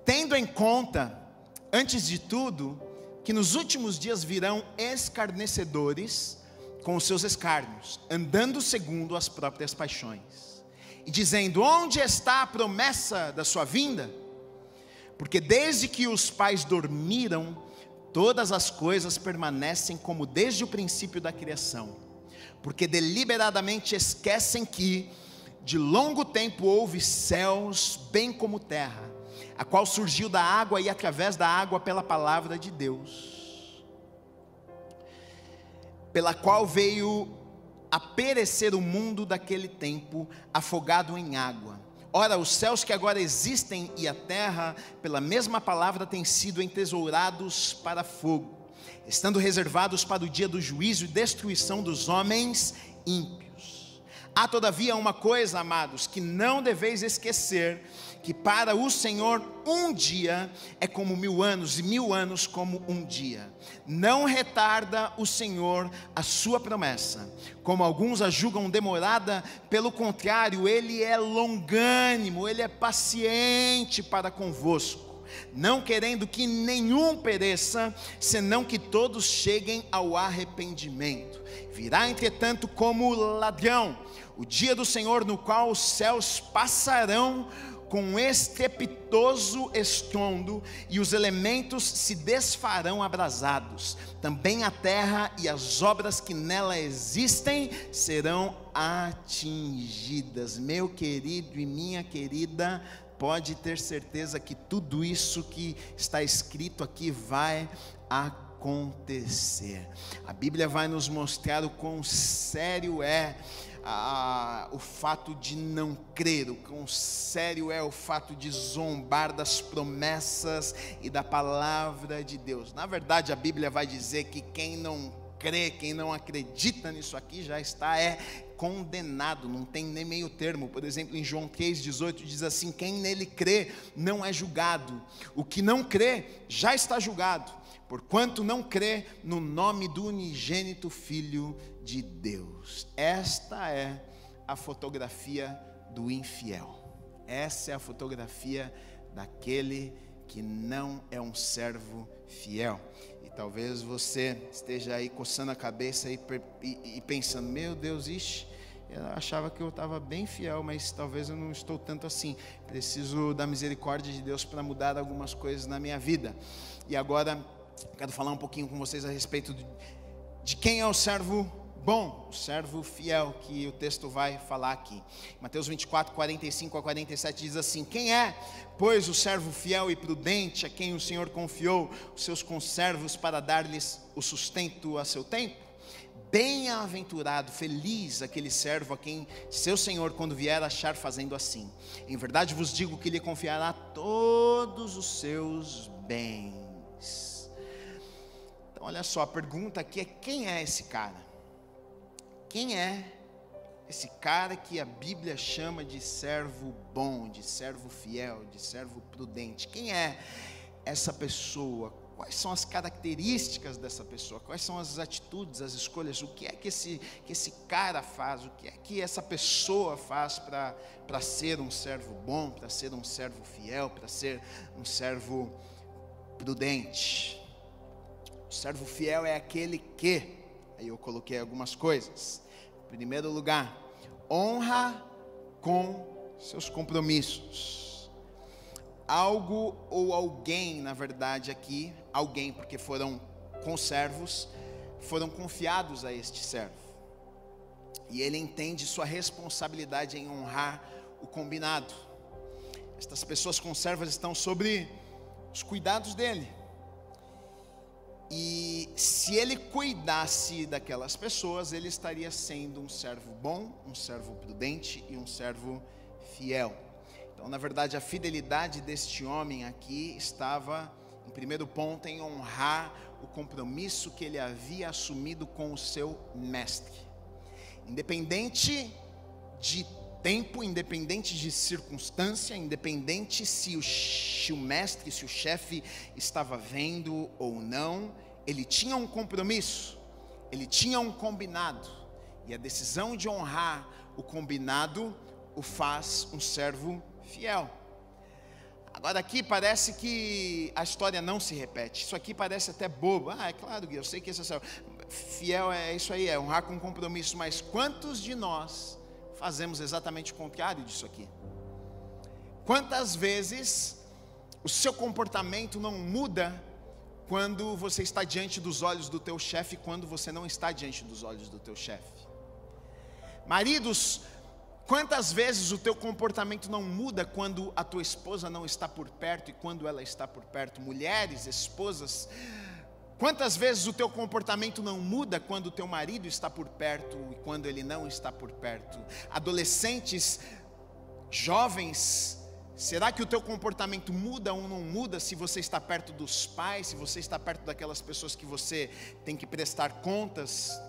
tendo em conta, antes de tudo, que nos últimos dias virão escarnecedores com os seus escárnios, andando segundo as próprias paixões, e dizendo: onde está a promessa da sua vinda? Porque desde que os pais dormiram, todas as coisas permanecem como desde o princípio da criação. Porque deliberadamente esquecem que de longo tempo houve céus, bem como terra, a qual surgiu da água e através da água pela palavra de Deus, pela qual veio a perecer o mundo daquele tempo, afogado em água. Ora, os céus que agora existem e a terra, pela mesma palavra, têm sido entesourados para fogo, estando reservados para o dia do juízo e destruição dos homens ímpios. Há todavia uma coisa, amados, que não deveis esquecer, que para o Senhor um dia é como 1000 anos, e 1000 anos como um dia. Não retarda o Senhor a sua promessa, como alguns a julgam demorada, pelo contrário, Ele é longânimo, Ele é paciente para convosco, não querendo que nenhum pereça, senão que todos cheguem ao arrependimento. Virá, entretanto, como ladrão o dia do Senhor, no qual os céus passarão com estrepitoso estrondo, e os elementos se desfarão abrasados. Também a terra e as obras que nela existem serão atingidas. Meu querido e minha querida, pode ter certeza que tudo isso que está escrito aqui vai acontecer. A Bíblia vai nos mostrar o quão sério é o fato de não crer, o quão sério é o fato de zombar das promessas e da palavra de Deus. Na verdade, a Bíblia vai dizer que quem não crê, quem não acredita nisso aqui, já está condenado, não tem nem meio termo. Por exemplo, em João 3,18 diz assim: quem nele crê não é julgado, o que não crê já está julgado, porquanto não crê no nome do unigênito Filho de Deus. Esta é a fotografia do infiel. Essa é a fotografia daquele que não é um servo fiel. E talvez você esteja aí coçando a cabeça e pensando: meu Deus, eu achava que eu estava bem fiel, mas talvez eu não estou tanto assim. Preciso da misericórdia de Deus para mudar algumas coisas na minha vida. E agora quero falar um pouquinho com vocês a respeito de quem é o servo bom, o servo fiel, que o texto vai falar aqui. Mateus 24, 45 a 47 diz assim: quem é, pois, o servo fiel e prudente, a quem o Senhor confiou os seus conservos para dar-lhes o sustento a seu tempo? Bem-aventurado, feliz aquele servo a quem seu Senhor, quando vier, achar fazendo assim. Em verdade vos digo que lhe confiará todos os seus bens. Então olha só, a pergunta aqui é: quem é esse cara? Quem é esse cara que a Bíblia chama de servo bom, de servo fiel, de servo prudente? Quem é essa pessoa? Quais são as características dessa pessoa? Quais são as atitudes, as escolhas? O que é que esse cara faz? O que é que essa pessoa faz para ser um servo bom, para ser um servo fiel, para ser um servo prudente? O servo fiel é aquele que, aí eu coloquei algumas coisas. Em primeiro lugar, honra com seus compromissos. Algo ou alguém, na verdade aqui, alguém, porque foram conservos, foram confiados a este servo. E ele entende sua responsabilidade em honrar o combinado. Estas pessoas conservas estão sobre os cuidados dele. E se ele cuidasse daquelas pessoas, ele estaria sendo um servo bom, um servo prudente e um servo fiel. Então, na verdade, a fidelidade deste homem aqui estava, em primeiro ponto, em honrar o compromisso que ele havia assumido com o seu mestre. Independente de tempo, independente de circunstância, independente se o mestre, se o chefe estava vendo ou não, ele tinha um compromisso, ele tinha um combinado, e a decisão de honrar o combinado o faz um servo fiel. Agora aqui parece que a história não se repete, isso aqui parece até bobo. É claro, Gui, eu sei que esse é fiel, é isso aí, é honrar com compromisso, mas quantos de nós fazemos exatamente o contrário disso aqui? Quantas vezes o seu comportamento não muda quando você está diante dos olhos do teu chefe, quando você não está diante dos olhos do teu chefe? Maridos, quantas vezes o teu comportamento não muda quando a tua esposa não está por perto e quando ela está por perto? Mulheres, esposas, quantas vezes o teu comportamento não muda quando o teu marido está por perto e quando ele não está por perto? Adolescentes, jovens, será que o teu comportamento muda ou não muda se você está perto dos pais, se você está perto daquelas pessoas que você tem que prestar contas?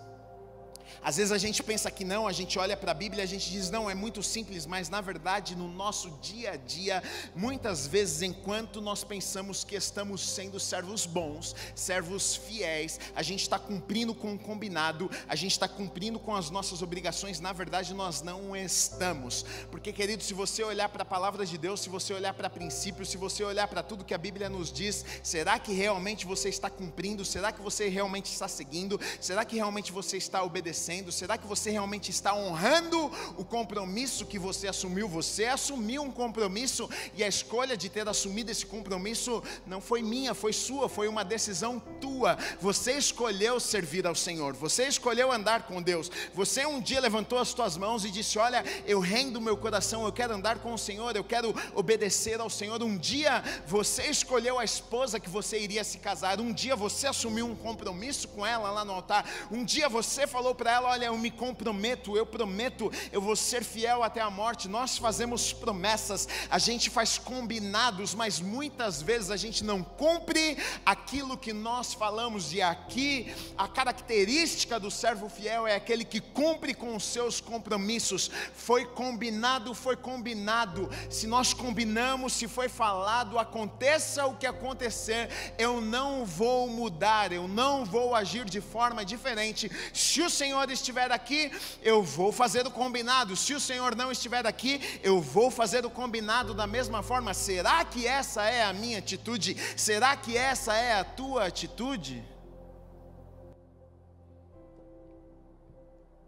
Às vezes a gente pensa que não, a gente olha para a Bíblia e a gente diz, não, é muito simples, mas na verdade no nosso dia a dia, muitas vezes enquanto nós pensamos que estamos sendo servos bons, servos fiéis, a gente está cumprindo com o combinado, a gente está cumprindo com as nossas obrigações, na verdade nós não estamos. Porque, querido, se você olhar para a palavra de Deus, se você olhar para princípios, se você olhar para tudo que a Bíblia nos diz, será que realmente você está cumprindo? Será que você realmente está seguindo? Será que realmente você está obedecendo? Será que você realmente está honrando o compromisso que você assumiu? Você assumiu um compromisso, e a escolha de ter assumido esse compromisso não foi minha, foi sua, foi uma decisão tua. Você escolheu servir ao Senhor, você escolheu andar com Deus. Você um dia levantou as tuas mãos e disse, olha, eu rendo meu coração, eu quero andar com o Senhor, eu quero obedecer ao Senhor. Um dia você escolheu a esposa que você iria se casar, um dia você assumiu um compromisso com ela lá no altar, um dia você falou para ela, olha, eu me comprometo, eu prometo, eu vou ser fiel até a morte. Nós fazemos promessas, a gente faz combinados, mas muitas vezes a gente não cumpre aquilo que nós falamos. E aqui a característica do servo fiel é aquele que cumpre com os seus compromissos. Foi combinado, foi combinado. Se nós combinamos, se foi falado, aconteça o que acontecer, eu não vou mudar, eu não vou agir de forma diferente. Se o Senhor estiver aqui, eu vou fazer o combinado. Se o Senhor não estiver aqui, eu vou fazer o combinado da mesma forma. Será que essa é a minha atitude? Será que essa é a tua atitude?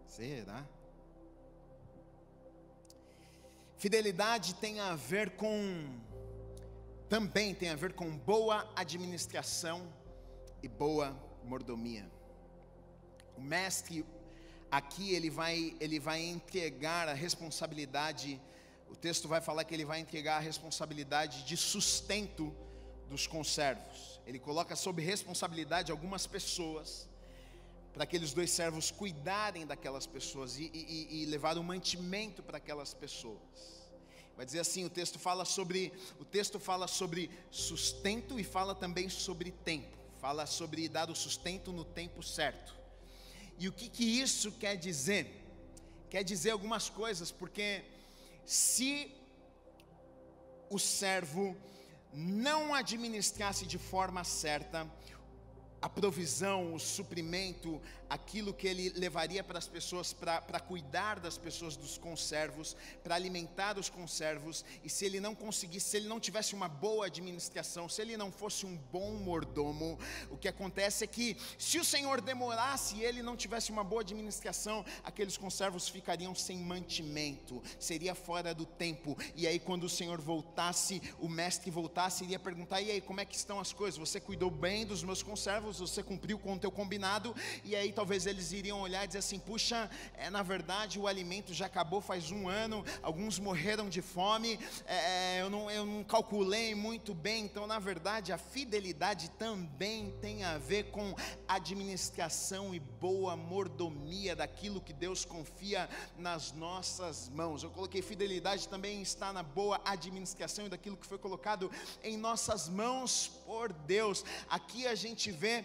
Será? Fidelidade também tem a ver com boa administração e boa mordomia. O mestre aqui ele vai entregar a responsabilidade, o texto vai falar que ele vai entregar a responsabilidade de sustento dos conservos. Ele coloca sob responsabilidade algumas pessoas, para aqueles dois servos cuidarem daquelas pessoas e levar o mantimento para aquelas pessoas. Vai dizer assim, o texto fala sobre sustento e fala também sobre tempo. Fala sobre dar o sustento no tempo certo. E o que isso quer dizer? Quer dizer algumas coisas, porque se o servo não administrasse de forma certa a provisão, o suprimento, aquilo que ele levaria para as pessoas, para cuidar das pessoas, dos conservos, para alimentar os conservos, e se ele não conseguisse, se ele não tivesse uma boa administração, se ele não fosse um bom mordomo, o que acontece é que, se o Senhor demorasse e ele não tivesse uma boa administração, aqueles conservos ficariam sem mantimento, seria fora do tempo, e aí quando o Senhor voltasse, o mestre voltasse, iria perguntar, e aí, como é que estão as coisas? Você cuidou bem dos meus conservos? Você cumpriu com o teu combinado? E aí talvez eles iriam olhar e dizer assim: puxa, na verdade o alimento já acabou faz 1 ano, alguns morreram de fome, eu não calculei muito bem. Então, na verdade, a fidelidade também tem a ver com administração e boa mordomia daquilo que Deus confia nas nossas mãos. Eu coloquei: fidelidade também está na boa administração e daquilo que foi colocado em nossas mãos por Deus. Aqui a gente vê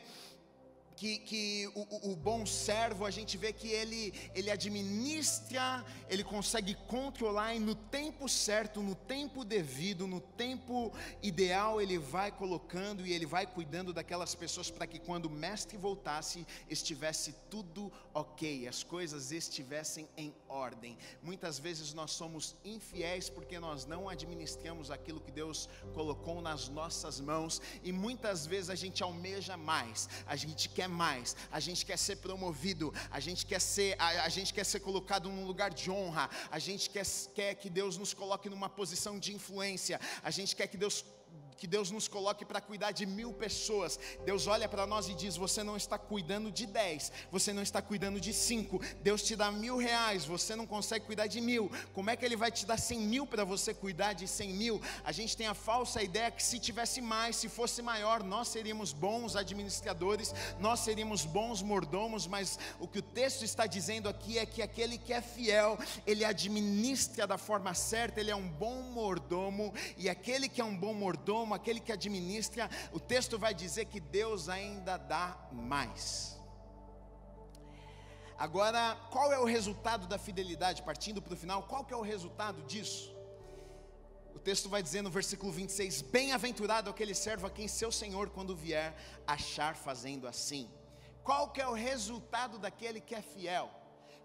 que o bom servo, a gente vê que ele administra, ele consegue controlar, e no tempo certo, no tempo devido, no tempo ideal, ele vai colocando e ele vai cuidando daquelas pessoas, para que quando o mestre voltasse, estivesse tudo ok, as coisas estivessem em ordem. Muitas vezes nós somos infiéis porque nós não administramos aquilo que Deus colocou nas nossas mãos, e muitas vezes a gente almeja mais, a gente quer mais, a gente quer ser promovido, a gente quer ser colocado num lugar de honra, a gente quer que Deus nos coloque numa posição de influência, a gente quer que Deus nos coloque para cuidar de 1000 pessoas. Deus olha para nós e diz: você não está cuidando de 10, você não está cuidando de 5, Deus te dá R$1.000, você não consegue cuidar de 1000, como é que Ele vai te dar 100.000 para você cuidar de 100.000? A gente tem a falsa ideia que se tivesse mais, se fosse maior, nós seríamos bons administradores, nós seríamos bons mordomos, mas o que o texto está dizendo aqui é que aquele que é fiel, ele administra da forma certa, ele é um bom mordomo, e aquele que é um bom mordomo, aquele que administra, o texto vai dizer que Deus ainda dá mais. Agora, qual é o resultado da fidelidade? Partindo para o final, qual que é o resultado disso? O texto vai dizer no versículo 26, bem-aventurado aquele servo a quem seu Senhor, quando vier, achar fazendo assim. Qual que é o resultado daquele que é fiel?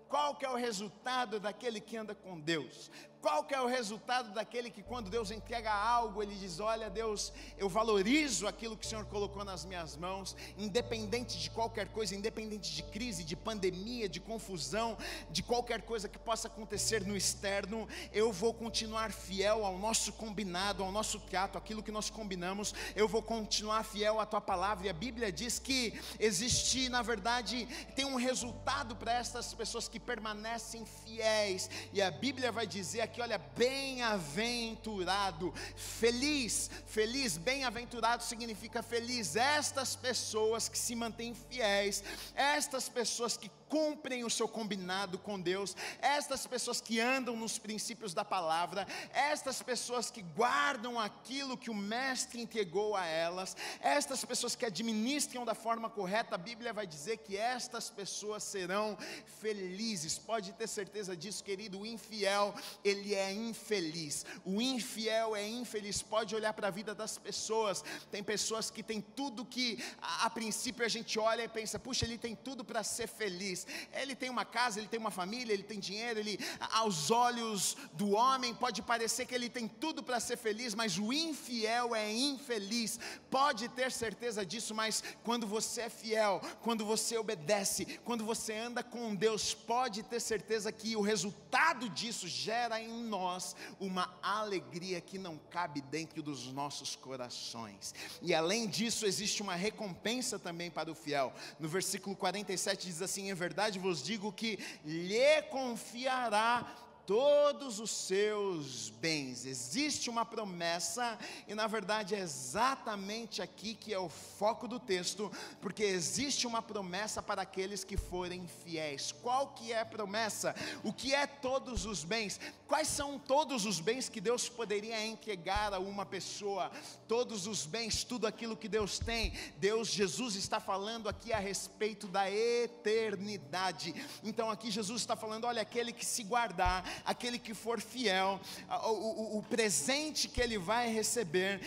Qual que é o resultado daquele que anda com Deus? Qual que é o resultado daquele que, quando Deus entrega algo, ele diz: olha, Deus, eu valorizo aquilo que o Senhor colocou nas minhas mãos, independente de qualquer coisa, independente de crise, de pandemia, de confusão, de qualquer coisa que possa acontecer no externo, eu vou continuar fiel ao nosso combinado, ao nosso trato, aquilo que nós combinamos, eu vou continuar fiel à tua palavra. E a Bíblia diz que existe, na verdade, tem um resultado para essas pessoas que permanecem fiéis, e a Bíblia vai dizer aqui: olha, bem-aventurado, feliz, bem-aventurado significa feliz, estas pessoas que se mantêm fiéis, estas pessoas que cumprem o seu combinado com Deus, estas pessoas que andam nos princípios da palavra, estas pessoas que guardam aquilo que o mestre entregou a elas, estas pessoas que administram da forma correta. A Bíblia vai dizer que estas pessoas serão felizes. Pode ter certeza disso, querido. O infiel, ele é infeliz, o infiel é infeliz. Pode olhar para a vida das pessoas, tem pessoas que têm tudo que a princípio a gente olha e pensa: puxa, ele tem tudo para ser feliz, ele tem uma casa, ele tem uma família, ele tem dinheiro, ele, aos olhos do homem pode parecer que ele tem tudo para ser feliz, mas o infiel é infeliz. Pode ter certeza disso. Mas quando você é fiel, quando você obedece, quando você anda com Deus, pode ter certeza que o resultado disso gera em nós uma alegria que não cabe dentro dos nossos corações. E além disso, existe uma recompensa também para o fiel. No versículo 47 diz assim: em verdade vos digo que lhe confiará todos os seus bens. Existe uma promessa, e na verdade é exatamente aqui que é o foco do texto, porque existe uma promessa para aqueles que forem fiéis. Qual que é a promessa? O que é todos os bens? Quais são todos os bens que Deus poderia entregar a uma pessoa? Todos os bens, tudo aquilo que Deus tem. Jesus está falando aqui a respeito da eternidade. Então aqui Jesus está falando: olha, aquele que se guardar, aquele que for fiel, o presente que ele vai receber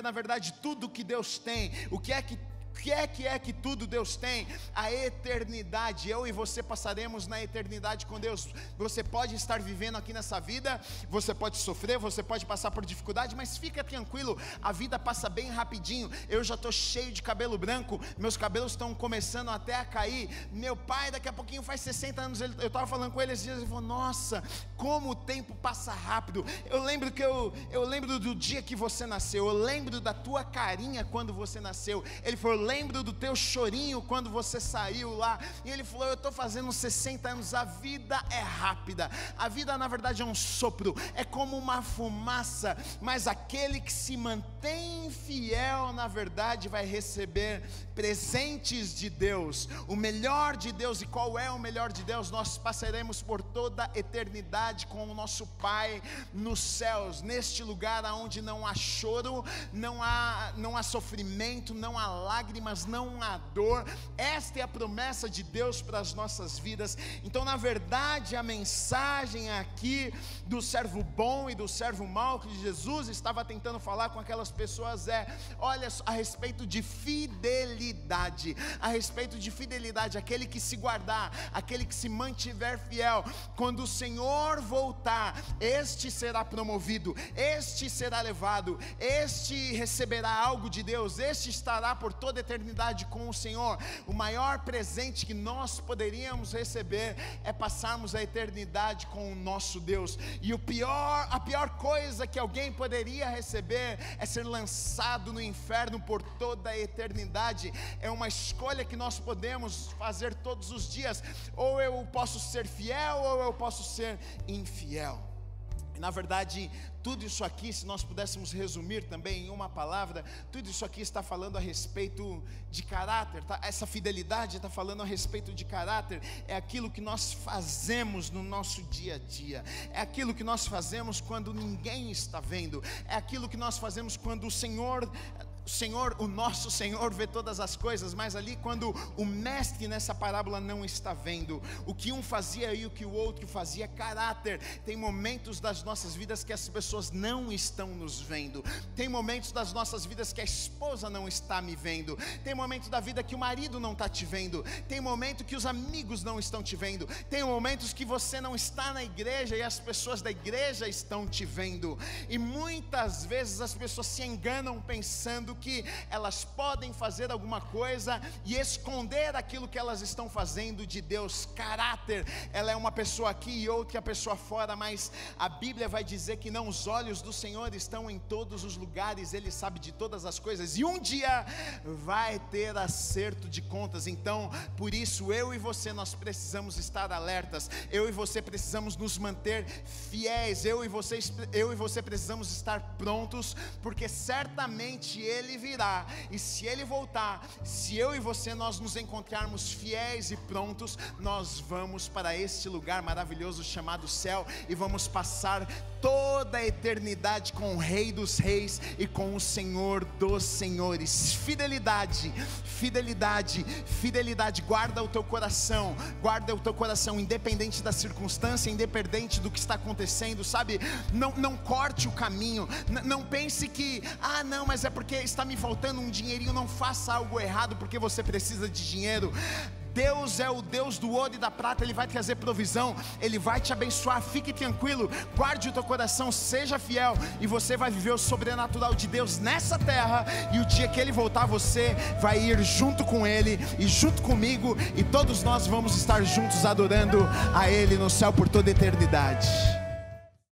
na verdade tudo que Deus tem. O que é que tudo Deus tem? A eternidade. Eu e você passaremos na eternidade com Deus. Você pode estar vivendo aqui nessa vida, você pode sofrer, você pode passar por dificuldade, mas fica tranquilo, a vida passa bem rapidinho. Eu já estou cheio de cabelo branco, meus cabelos estão começando até a cair. Meu pai daqui a pouquinho faz 60 anos, eu estava falando com ele esses dias, ele falou: nossa, como o tempo passa rápido. Eu lembro do dia que você nasceu, eu lembro da tua carinha quando você nasceu. Ele falou: lembro do teu chorinho quando você saiu lá. E ele falou: eu estou fazendo 60 anos, a vida é rápida, a vida na verdade é um sopro, é como uma fumaça, mas aquele que se mantém fiel, na verdade vai receber presentes de Deus, o melhor de Deus. E qual é o melhor de Deus? Nós passaremos por toda a eternidade com o nosso Pai nos céus, neste lugar onde não há choro, não há sofrimento, não há lágrimas, não há dor. Esta é a promessa de Deus para as nossas vidas. Então, na verdade, a mensagem aqui do servo bom e do servo mau que Jesus estava tentando falar com aquelas pessoas olha, a respeito de fidelidade, aquele que se guardar, aquele que se mantiver fiel, quando o Senhor voltar, este será promovido, este será levado, este receberá algo de Deus, este estará por toda a eternidade com o Senhor. O maior presente que nós poderíamos receber é passarmos a eternidade com o nosso Deus. E a pior coisa que alguém poderia receber é ser lançado no inferno por toda a eternidade. É uma escolha que nós podemos fazer todos os dias: ou eu posso ser fiel, ou eu posso ser infiel. E na verdade, tudo isso aqui, se nós pudéssemos resumir também em uma palavra, tudo isso aqui está falando a respeito de caráter, tá? Essa fidelidade está falando a respeito de caráter. É aquilo que nós fazemos no nosso dia a dia, é aquilo que nós fazemos quando ninguém está vendo, é aquilo que nós fazemos quando o nosso Senhor vê todas as coisas, mas ali quando o mestre nessa parábola não está vendo, o que um fazia e o que o outro fazia. Caráter. Tem momentos das nossas vidas que as pessoas não estão nos vendo, tem momentos das nossas vidas que a esposa não está me vendo, tem momentos da vida que o marido não está te vendo, tem momento que os amigos não estão te vendo, tem momentos que você não está na igreja e as pessoas da igreja estão te vendo. E muitas vezes as pessoas se enganam pensando que elas podem fazer alguma coisa e esconder aquilo que elas estão fazendo de Deus. Caráter, ela é uma pessoa aqui e outra pessoa fora, mas a Bíblia vai dizer que não, os olhos do Senhor estão em todos os lugares, Ele sabe de todas as coisas, e um dia vai ter acerto de contas. Então, por isso, eu e você, nós precisamos estar alertas, eu e você precisamos nos manter fiéis, eu e você precisamos estar prontos, porque certamente Ele virá, e se Ele voltar, se eu e você nós nos encontrarmos fiéis e prontos, nós vamos para este lugar maravilhoso chamado céu, e vamos passar toda a eternidade com o Rei dos Reis e com o Senhor dos Senhores. Fidelidade, fidelidade, fidelidade. Guarda o teu coração, independente da circunstância, independente do que está acontecendo, sabe? Não corte o caminho, não pense que, não, mas é porque está me faltando um dinheirinho. Não faça algo errado porque você precisa de dinheiro. Deus é o Deus do ouro e da prata, Ele vai trazer provisão, Ele vai te abençoar. Fique tranquilo, guarde o teu coração, seja fiel, e você vai viver o sobrenatural de Deus nessa terra. E o dia que Ele voltar, você vai ir junto com Ele e junto comigo, e todos nós vamos estar juntos adorando a Ele no céu por toda a eternidade.